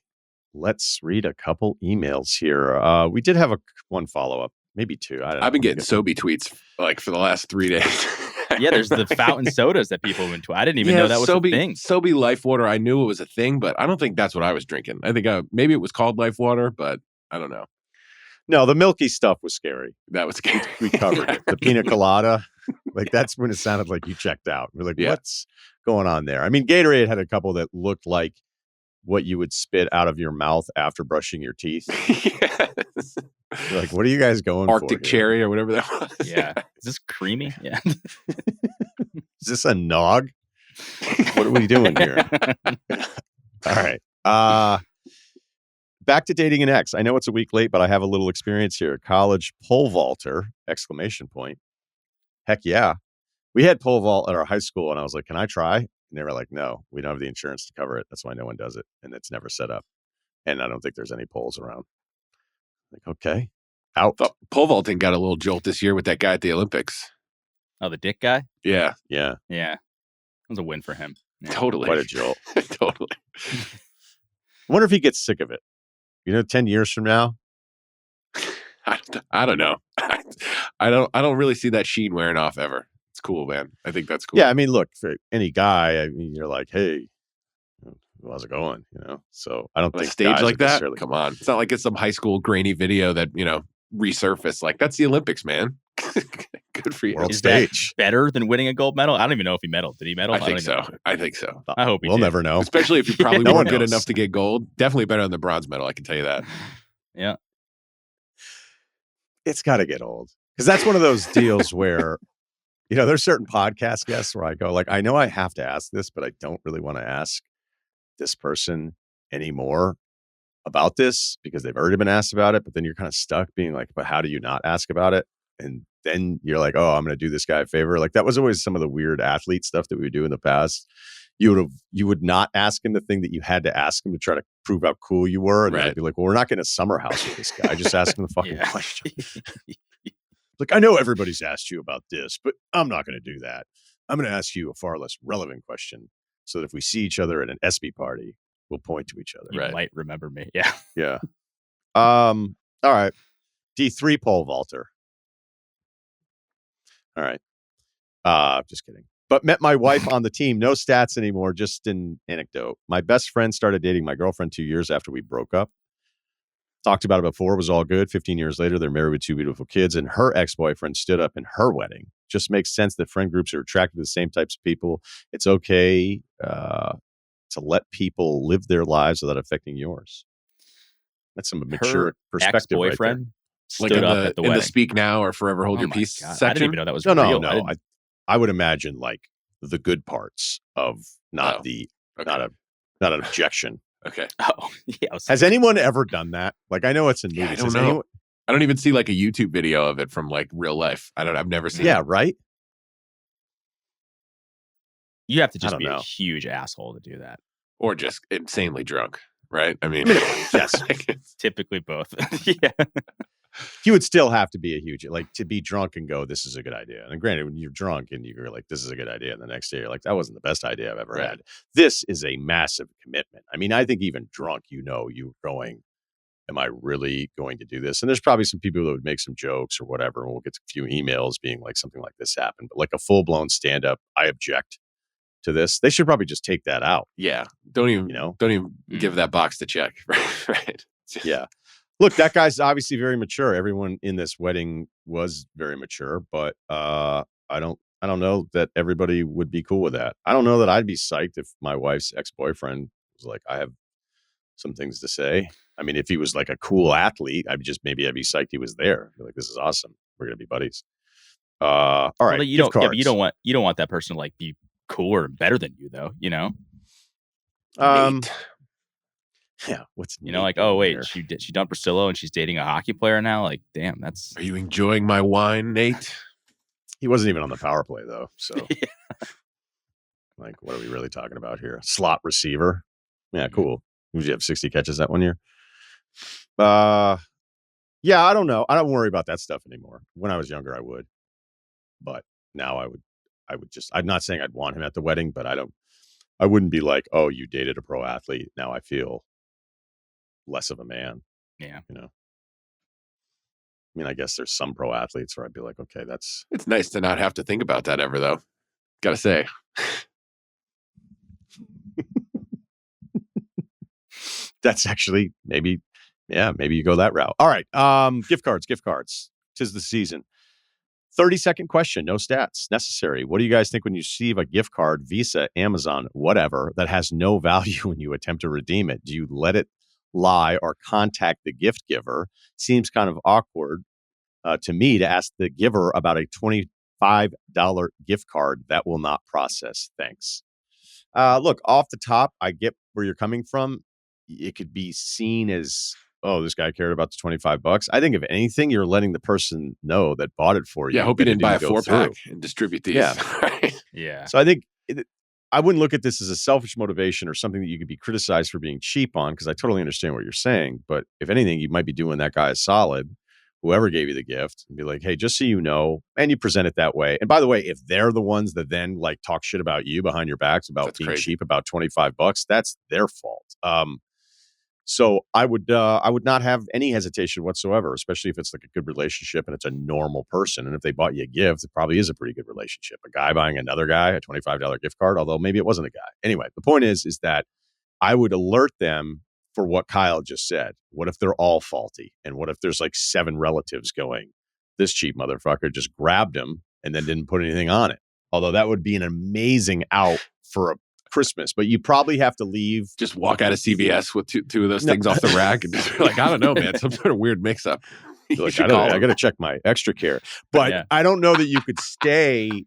Let's read a couple emails here. We did have one follow-up, maybe 2. I've been getting Sobe tweets like for the last 3 days. Yeah, there's the fountain sodas that people went to. I didn't even know that was a thing. Sobe Life Water, I knew it was a thing, but I don't think that's what I was drinking. I think maybe it was called Life Water, but I don't know. No, the milky stuff was scary. That was scary. We covered it. The pina colada, like that's when it sounded like you checked out. We're like, what's going on there? I mean, Gatorade had a couple that looked like what you would spit out of your mouth after brushing your teeth. Yes. You're like, what are you guys going Arctic for? cherry or whatever that was. Yeah. Is this creamy? Yeah. Is this a nog? What are we doing here? All right. Back to dating an ex. I know it's a week late, but I have a little experience here. College pole vaulter, exclamation point. Heck yeah. We had pole vault at our high school, and I was like, can I try? And they were like, no, we don't have the insurance to cover it. That's why no one does it. And it's never set up. And I don't think there's any poles around. Like, okay. Out. Pole vaulting got a little jolt this year with that guy at the Olympics. Oh, the dick guy? Yeah. Yeah. It was a win for him. Yeah. Totally. Quite a jolt. Totally. I wonder if he gets sick of it. 10 years from now. I don't know. I don't really see that sheen wearing off ever. It's cool, man. I think that's cool. Yeah, I mean, look, for any guy, I mean, you're like, hey, how's it going? So I don't think stage like that. Come on, it's not like it's some high school grainy video that resurfaced. Like, that's the Olympics, man. Good for you. World Is stage that better than winning a gold medal? I don't even know if he medaled. Did he medal? I think so. I think so. I hope he we'll did. never know. Especially if you probably No weren't one good knows. enough to get gold. Definitely better than the bronze medal. I can tell you that. Yeah. It's got to get old, because that's one of those deals where, there's certain podcast guests where I go, like, I know I have to ask this, but I don't really want to ask this person anymore about this because they've already been asked about it. But then you're kind of stuck being like, but how do you not ask about it? And then you're like, oh, I'm going to do this guy a favor. Like, that was always some of the weird athlete stuff that we would do in the past. You would not ask him the thing that you had to ask him to try to prove how cool you were. And right. I'd be like, well, we're not going to summer house with this guy. Just ask him the fucking Yeah. question. Like, I know everybody's asked you about this, but I'm not going to do that. I'm going to ask you a far less relevant question so that if we see each other at an SB party, we'll point to each other. You might remember me. Yeah. Yeah. All right. D3 pole vaulter. All right. Just kidding. But met my wife on the team. No stats anymore. Just an anecdote. My best friend started dating my girlfriend 2 years after we broke up. Talked about it before. It was all good. 15 years later, they're married with 2 beautiful kids, and her ex-boyfriend stood up in her wedding. Just makes sense that friend groups are attracted to the same types of people. It's okay to let people live their lives without affecting yours. That's some mature perspective right there. Ex-boyfriend Like stood in up the, at the in wedding. the Speak Now or Forever Hold Oh Your my Peace God. I section. didn't even know that was No. real. I would imagine like the good parts of not an objection. Okay. Oh, yeah. Has anyone ever done that? Like, I know it's in movies. I don't Has know. anyone- I don't even see like a YouTube video of it from like real life. I've never seen Yeah, it. right? You have to I just don't be a know. huge asshole to do that. Or just insanely drunk, right? I mean, Yes. It's typically both. Yeah. You would still have to be a huge, like, to be drunk and go, this is a good idea. And granted, when you're drunk and you're like, this is a good idea, and the next day you're like, that wasn't the best idea I've ever Right. had. This is a massive commitment. I mean, I think even drunk, you're going, am I really going to do this? And there's probably some people that would make some jokes or whatever, and we'll get a few emails being like, something like this happened. But like a full-blown stand-up, I object to this. They should probably just take that out. Yeah. Don't even give that box to check. Right. Yeah. Look, that guy's obviously very mature. Everyone in this wedding was very mature, but I don't know that everybody would be cool with that. I don't know that I'd be psyched if my wife's ex-boyfriend was like, I have some things to say. I mean, if he was like a cool athlete, I'd be psyched he was there. I'd be like, this is awesome. We're gonna be buddies. All right. Well, you gift don't. Yeah, cards. but you don't want that person to like be cooler and better than you, though. Nate. Yeah. What's Like, oh wait, she dumped Russillo and she's dating a hockey player now. Like, damn, that's Are you enjoying my wine, Nate? He wasn't even on the power play though. So Yeah. like, what are we really talking about here? Slot receiver. Yeah, cool. Did you have 60 catches that one year? Yeah, I don't know. I don't worry about that stuff anymore. When I was younger, I would. But now I would just, I'm not saying I'd want him at the wedding, but I wouldn't be like, oh, you dated a pro athlete. Now I feel less of a man. Yeah. I mean, I guess there's some pro athletes where I'd be like, okay, that's. It's nice to not have to think about that ever, though. Gotta say. That's actually maybe you go that route. All right. Gift cards. 'Tis the season. 30-second question. No stats necessary. What do you guys think when you receive a gift card, Visa, Amazon, whatever, that has no value when you attempt to redeem it? Do you let it lie or contact the gift giver? Seems kind of awkward to me to ask the giver about a $25 gift card that will not process. Thanks. Look, off the top, I get where you're coming from. It could be seen as, oh, this guy cared about the $25. I think if anything, you're letting the person know that bought it for you. Yeah, I hope you that it didn't buy a go 4-pack through. and distribute these. Yeah. Yeah. So I think I wouldn't look at this as a selfish motivation or something that you could be criticized for being cheap on, because I totally understand what you're saying. But if anything, you might be doing that guy a solid, whoever gave you the gift, and be like, hey, just so you know, and you present it that way. And by the way, if they're the ones that then like talk shit about you behind your backs about That's being crazy. cheap about $25, that's their fault. So I would not have any hesitation whatsoever, especially if it's like a good relationship and it's a normal person. And if they bought you a gift, it probably is a pretty good relationship. A guy buying another guy a $25 gift card, although maybe it wasn't a guy. Anyway, the point is that I would alert them for what Kyle just said. What if they're all faulty? And what if there's like 7 relatives going, this cheap motherfucker just grabbed him and then didn't put anything on it? Although that would be an amazing out for a Christmas, but you probably have to leave. Just walk out of CVS with two of those things off the rack and just be like, I don't know, man, some sort of weird mix up. Like, I got to check my extra care. But I don't know that you could stay.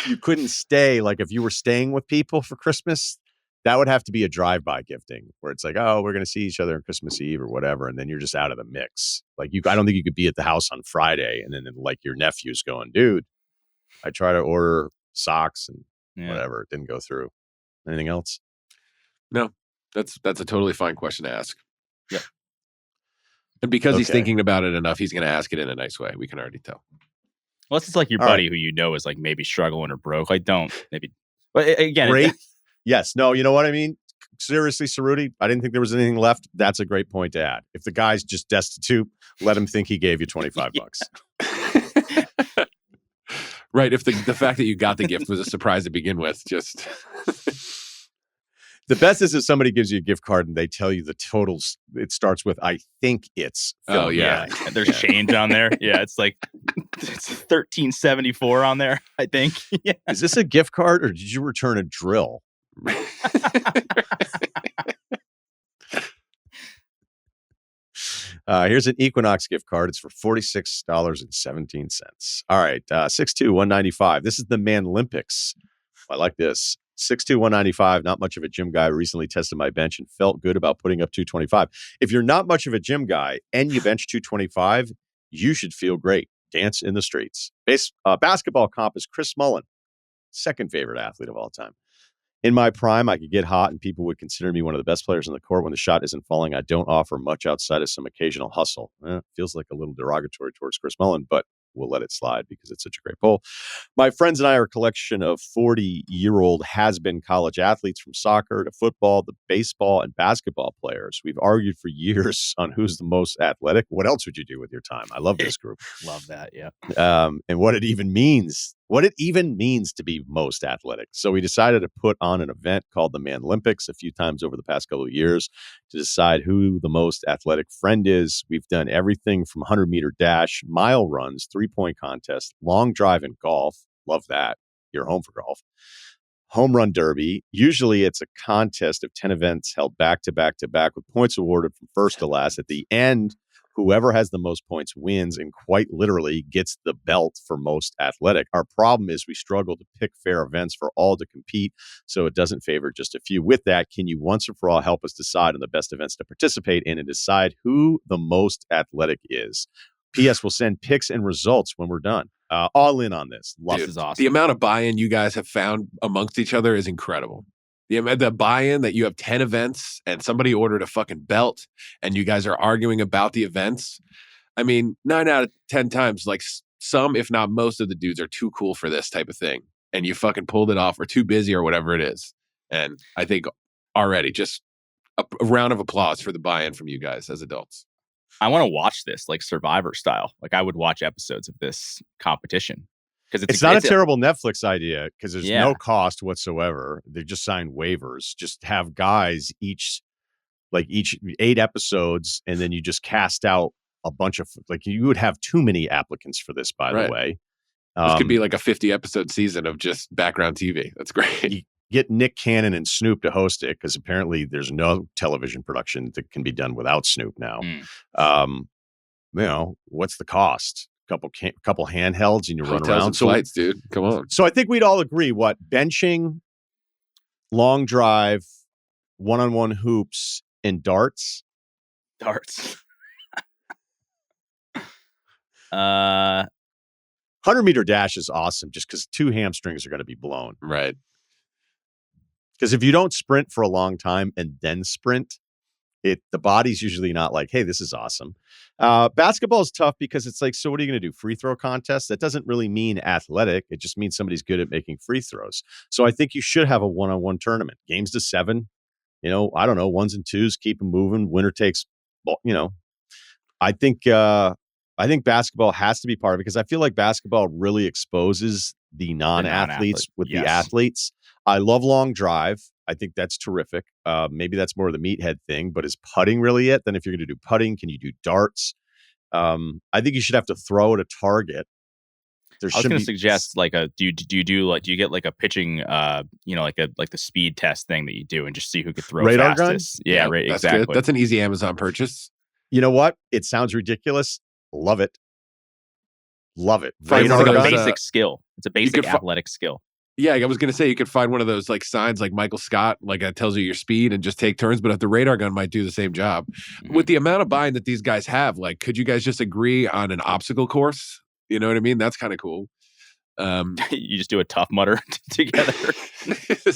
You couldn't stay. Like if you were staying with people for Christmas, that would have to be a drive-by gifting where it's like, oh, we're going to see each other on Christmas Eve or whatever. And then you're just out of the mix. Like I don't think you could be at the house on Friday. And then like your nephew's going, dude, I try to order socks and whatever. It didn't go through. Anything else? No, that's a totally fine question to ask. Yeah. And because he's thinking about it enough, he's going to ask it in a nice way. We can already tell. Unless it's like your buddy who you know is like maybe struggling or broke. Like don't maybe. But again, great. Yes. No, you know what I mean? Seriously, Ceruti, I didn't think there was anything left. That's a great point to add. If the guy's just destitute, let him think he gave you $25. Right. If the fact that you got the gift was a surprise to begin with, just... The best is if somebody gives you a gift card and they tell you the totals. It starts with, I think it's. Oh, yeah. There's change on there. Yeah. It's like it's $13.74 on there, I think. Yeah. Is this a gift card or did you return a drill? Here's an Equinox gift card. It's for $46.17. All right. 6'2", 195. This is the Man-lympics. I like this. 6'2", 195, not much of a gym guy. Recently tested my bench and felt good about putting up 225. If you're not much of a gym guy and you bench 225, you should feel great. Dance in the streets. Basketball comp is Chris Mullin, second favorite athlete of all time. In my prime, I could get hot and people would consider me one of the best players on the court. When the shot isn't falling, I don't offer much outside of some occasional hustle. Feels like a little derogatory towards Chris Mullin, but we'll let it slide because it's such a great poll. My friends and I are a collection of 40-year-old has-been college athletes from soccer to football to baseball and basketball players. We've argued for years on who's the most athletic. What else would you do with your time? I love this group. Love that, yeah. And what it even means. What it even means to be most athletic. So we decided to put on an event called the Man-lympics a few times over the past couple of years to decide who the most athletic friend is. We've done everything from 100-meter dash, mile runs, 3-point contest, long drive and golf. Love that. You're home for golf. Home run derby. Usually it's a contest of 10 events held back to back to back with points awarded from first to last. At the end, whoever has the most points wins and quite literally gets the belt for most athletic. Our problem is we struggle to pick fair events for all to compete, so it doesn't favor just a few. With that, can you once and for all help us decide on the best events to participate in and decide who the most athletic is? P.S. We'll send picks and results when we're done. All in on this. This is awesome. The amount of buy-in you guys have found amongst each other is incredible. The buy-in that you have 10 events and somebody ordered a fucking belt and you guys are arguing about the events. I mean, 9 out of 10 times, like some, if not most of the dudes are too cool for this type of thing. And you fucking pulled it off or too busy or whatever it is. And I think already just a round of applause for the buy-in from you guys as adults. I want to watch this like Survivor style. Like I would watch episodes of this competition. It's not a terrible Netflix idea because there's no cost whatsoever. They just sign waivers. Just have guys each 8 episodes, and then you just cast out a bunch of you would have too many applicants for this. By the way, this could be like a 50-episode season of just background TV. That's great. You get Nick Cannon and Snoop to host it because apparently there's no television production that can be done without Snoop now. What's the cost? Couple handhelds and you run around. Flights, dude. Come on. So I think we'd all agree benching long drive, one-on-one hoops, and darts. Darts. 100-meter dash is awesome just because 2 hamstrings are going to be blown. Right. Because if you don't sprint for a long time and then sprint, the body's usually not like, hey, this is awesome. Basketball is tough because it's like, so what are you going to do? Free throw contests? That doesn't really mean athletic. It just means somebody's good at making free throws. So I think you should have a one-on-one tournament. Games to 7. I don't know, 1s and 2s, keep them moving. Winner takes, I think basketball has to be part of it because I feel like basketball really exposes the non-athletes with the athletes. I love long drive. I think that's terrific. Maybe that's more of the meathead thing, but is putting really it? Then if you're going to do putting, can you do darts? I think you should have to throw at a target. I was going to suggest do you get like a pitching, like the speed test thing that you do and just see who could throw radar fastest? Gun? Yeah, right. That's exactly. Good. That's an easy Amazon purchase. You know what? It sounds ridiculous. Love it. It's like a basic skill. It's a basic athletic skill. Yeah, I was going to say you could find one of those like signs like Michael Scott, like that tells you your speed and just take turns. But if the radar gun might do the same job. Mm-hmm. With the amount of buying that these guys have, like, could you guys just agree on an obstacle course? You know what I mean? That's kind of cool. You just do a Tough Mudder together.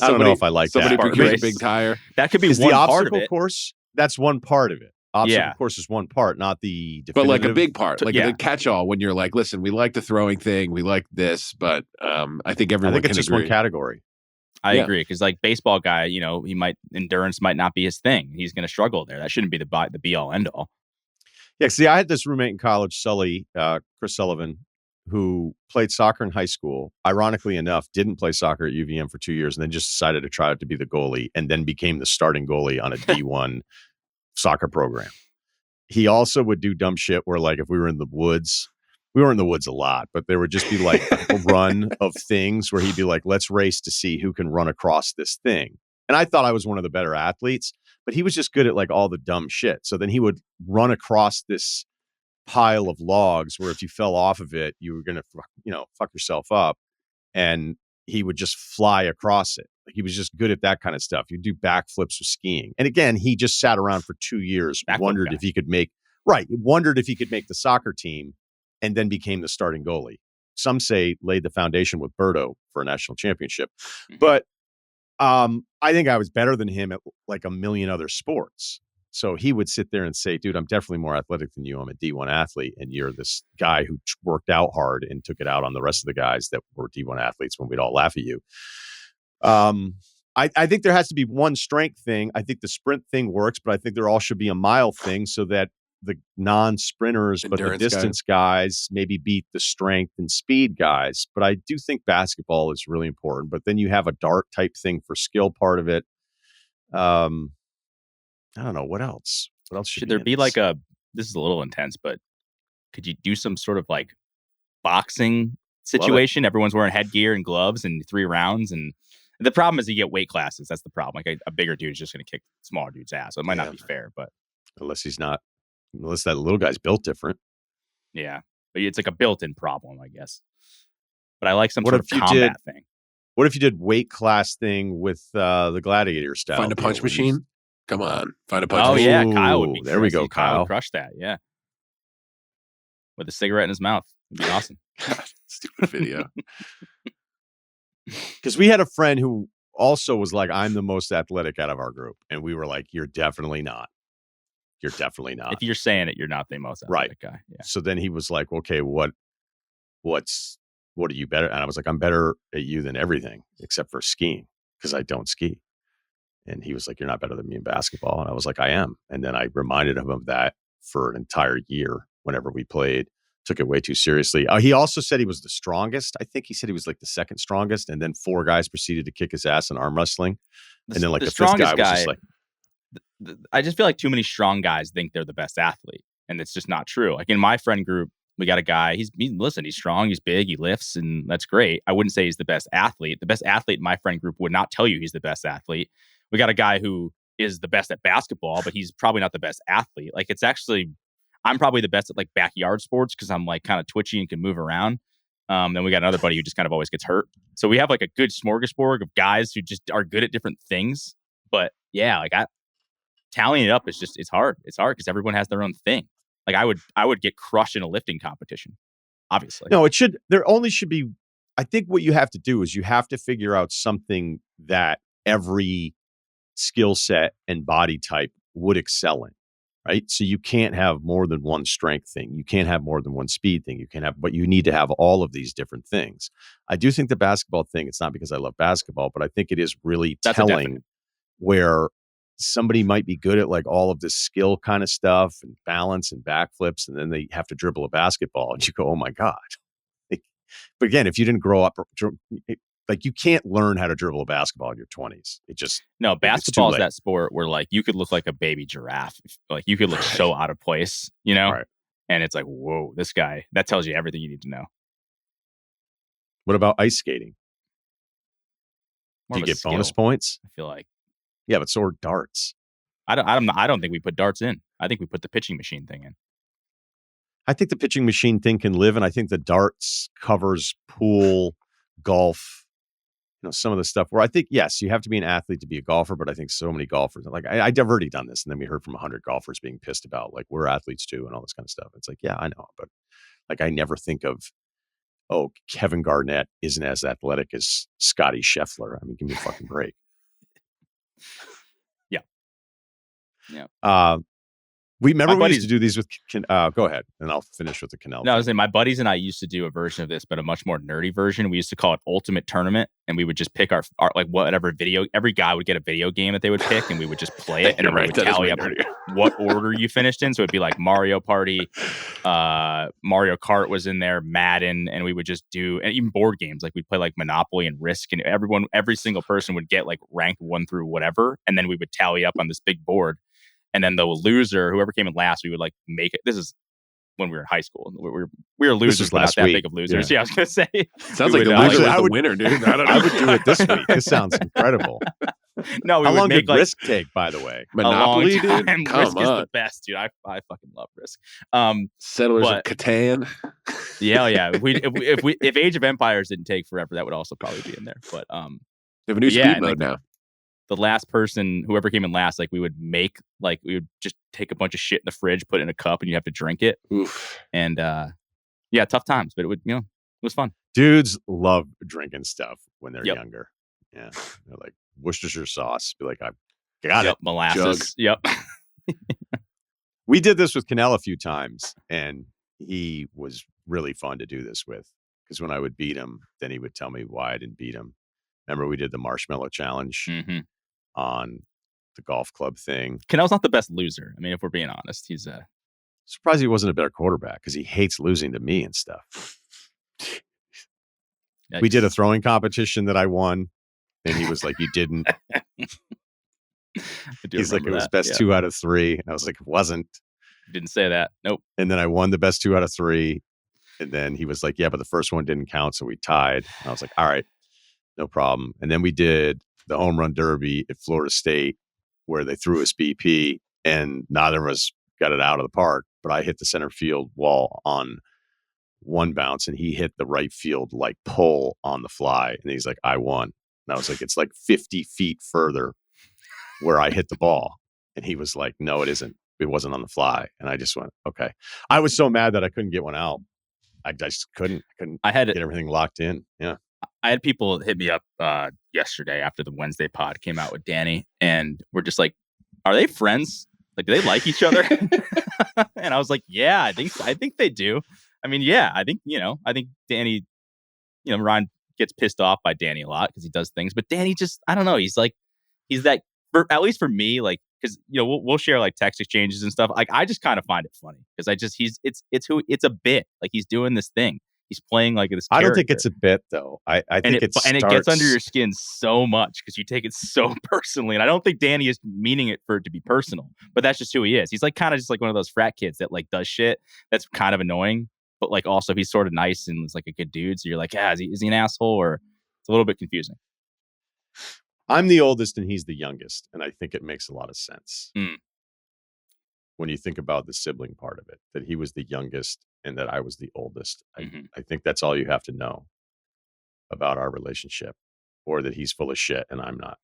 I don't know if I like that. Somebody procures a big tire. That could be one the part of of it. Course. That's one part of it. Obstacle course is one part, not the definitive. But like a big part, like the catch-all when you're like, listen, we like the throwing thing, we like this, but I think everyone can it's just agree. one category. I agree because like baseball guy, endurance might not be his thing. He's going to struggle there. That shouldn't be the be all end all. Yeah, see, I had this roommate in college, Sully, Chris Sullivan, who played soccer in high school. Ironically enough, didn't play soccer at UVM for 2 years and then just decided to try out to be the goalie and then became the starting goalie on a D1 soccer program. He also would do dumb shit where like if we were in the woods, we were in the woods a lot, but there would just be like a run of things where he'd be like, let's race to see who can run across this thing. And I thought I was one of the better athletes, but he was just good at like all the dumb shit. So then he would run across this pile of logs where if you fell off of it, you were going to, fuck yourself up. And he would just fly across it. Like he was just good at that kind of stuff. You'd do backflips with skiing. And again, he just sat around for 2 years, wondered if he could make the soccer team and then became the starting goalie. Some say laid the foundation with Berto for a national championship. Mm-hmm. But I think I was better than him at like a million other sports. So he would sit there and say, dude, I'm definitely more athletic than you. I'm a D1 athlete. And you're this guy who worked out hard and took it out on the rest of the guys that were D1 athletes when we'd all laugh at you. I think there has to be one strength thing. I think the sprint thing works, but I think there all should be a mile thing so that the non-sprinters, but the distance guys maybe beat the strength and speed guys. But I do think basketball is really important. But then you have a dart type thing for skill part of it. I don't know. What else? What else should there be like this is a little intense, but could you do some sort of like boxing situation? Everyone's wearing headgear and gloves and 3 rounds. And the problem is you get weight classes. That's the problem. Like a bigger dude is just going to kick smaller dude's ass. So it might not be fair, but unless that little guy's built different. Yeah. But it's like a built-in problem, I guess. But I like some sort of combat thing. What if you did weight class thing with the gladiator style? Find a punch machine? Come on. Find a punch machine. Oh, yeah. Kyle would be there we go, Kyle. Would crush that, yeah. With a cigarette in his mouth. It'd be awesome. Stupid video. Because we had a friend who also was like, I'm the most athletic out of our group. And we were like, you're definitely not. You're definitely not. If you're saying it, you're not the most athletic guy. Yeah. So then he was like, okay, what are you better? And I was like, I'm better at you than everything except for skiing because I don't ski. And he was like, you're not better than me in basketball. And I was like, I am. And then I reminded him of that for an entire year whenever we played. Took it way too seriously. He also said he was the strongest. I think he said he was like the second strongest. And then 4 guys proceeded to kick his ass in arm wrestling. And then like the 5th guy was just like. I just feel like too many strong guys think they're the best athlete. And it's just not true. Like in my friend group, we got a guy, he's strong, he's big, he lifts, and that's great. I wouldn't say he's the best athlete. The best athlete in my friend group would not tell you he's the best athlete. We got a guy who is the best at basketball, but he's probably not the best athlete. Like it's actually, I'm probably the best at like backyard sports because I'm like kind of twitchy and can move around. Then we got another buddy who just kind of always gets hurt. So we have like a good smorgasbord of guys who just are good at different things. But yeah, like tallying it up is just, it's hard. It's hard because everyone has their own thing. Like I would get crushed in a lifting competition, obviously. No, there only should be, I think what you have to do is you have to figure out something that every skill set and body type would excel in, right? So you can't have more than one strength thing. You can't have more than one speed thing. But you need to have all of these different things. I do think the basketball thing, it's not because I love basketball, but I think it is really telling where somebody might be good at like all of this skill kind of stuff and balance and backflips, and then they have to dribble a basketball and you go, oh my God. But again, if you didn't grow up, like you can't learn how to dribble a basketball in your 20s. No, basketball is that sport where like you could look like a baby giraffe. Like you could look so out of place, you know? Right. And it's like, whoa, this guy, that tells you everything you need to know. What about ice skating? More Do you get skill, bonus points? I feel like. Yeah, but so are darts. I don't think we put darts in. I think we put the pitching machine thing in. I think the pitching machine thing can live, and I think the darts covers pool, golf, some of the stuff where I think, yes, you have to be an athlete to be a golfer, but I think so many golfers, like I've already done this, and then we heard from 100 golfers being pissed about, like, we're athletes too, and all this kind of stuff. It's like, yeah, I know, but like I never think of, oh, Kevin Garnett isn't as athletic as Scotty Scheffler. I mean, give me a fucking break. Yeah. We used to do these with. Go ahead, and I'll finish with the Canal. No, I was saying my buddies and I used to do a version of this, but a much more nerdy version. We used to call it Ultimate Tournament, and we would just pick our like whatever video. Every guy would get a video game that they would pick, and we would just play it, and then we would tally up what order you finished in. So it'd be like Mario Party, Mario Kart was in there, Madden, and we would just do, and even board games like we'd play like Monopoly and Risk, and every single person would get like ranked 1 through whatever, and then we would tally up on this big board. And then the loser, whoever came in last, we would like make it. This is when we were in high school. We were losers, but not that big of losers. Yeah, I was gonna say. Sounds like the loser was the winner, dude. I would do it this week. This sounds incredible. No, how long did Risk take, by the way? Monopoly, dude. Come Risk on. is the best, dude. I fucking love Risk. Settlers of Catan. Yeah. If Age of Empires didn't take forever, that would also probably be in there. But they have a new speed mode now. The last person, whoever came in last, like we would just take a bunch of shit in the fridge, put it in a cup, and you have to drink it. Oof. And tough times, but it was fun. Dudes love drinking stuff when they're younger. Yeah, they're like Worcestershire sauce. Be like, I got it. Molasses. Jug. Yep. We did this with Cannell a few times, and he was really fun to do this with because when I would beat him, then he would tell me why I didn't beat him. Remember, we did the marshmallow challenge. Mm-hmm. On the golf club thing. Cannell's not the best loser. I mean, if we're being honest, he's surprised he wasn't a better quarterback because he hates losing to me and stuff. We did a throwing competition that I won, and he was like, "You didn't." He's like, "It was best 2 out of 3," and I was like, "It wasn't." Didn't say that. Nope. And then I won the best 2 out of 3, and then he was like, "Yeah, but the first one didn't count, so we tied." And I was like, "All right, no problem." And then we did the home run derby at Florida State where they threw us BP and neither of us got it out of the park, but I hit the center field wall on one bounce and he hit the right field like pole on the fly. And he's like, I won. And I was like, it's like 50 feet further where I hit the ball. And he was like, no, it isn't. It wasn't on the fly. And I just went, okay. I was so mad that I couldn't get one out. I just couldn't get everything locked in. Yeah. I had people hit me up yesterday after the Wednesday pod came out with Danny, and we're just like, "Are they friends? Like, do they like each other?" And I was like, "Yeah, I think they do. I mean, yeah, I think Danny, Ryan gets pissed off by Danny a lot because he does things, but Danny just, I don't know, he's that, at least for me, like, because we'll share like text exchanges and stuff. Like, I just kind of find it funny because it's a bit, like he's doing this thing. He's playing like this character. I don't think it's a bit, though. I think it gets under your skin so much because you take it so personally. And I don't think Danny is meaning it for it to be personal, but that's just who he is. He's like kind of just like one of those frat kids that like does shit that's kind of annoying, but like also he's sort of nice and is like a good dude. So you're like, is he an asshole? Or it's a little bit confusing. I'm the oldest and he's the youngest, and I think it makes a lot of sense. When you think about the sibling part of it, that he was the youngest and that I was the oldest. I think that's all you have to know. about our relationship, or that he's full of shit and I'm not.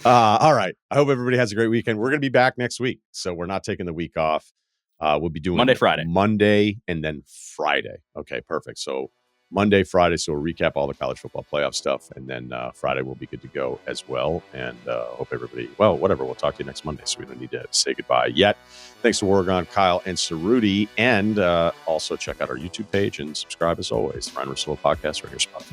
All right. I hope everybody has a great weekend. We're going to be back next week, so we're not taking the week off. We'll be doing Monday, and then Friday. Okay, perfect. So Monday, Friday. So we'll recap all the college football playoff stuff, and then Friday we'll be good to go as well. And hope everybody, well, whatever. We'll talk to you next Monday, so we don't need to say goodbye yet. Thanks to Wargon, Kyle, and Ceruti. And also check out our YouTube page and subscribe as always. The Ryen Russillo Podcast right here, spot.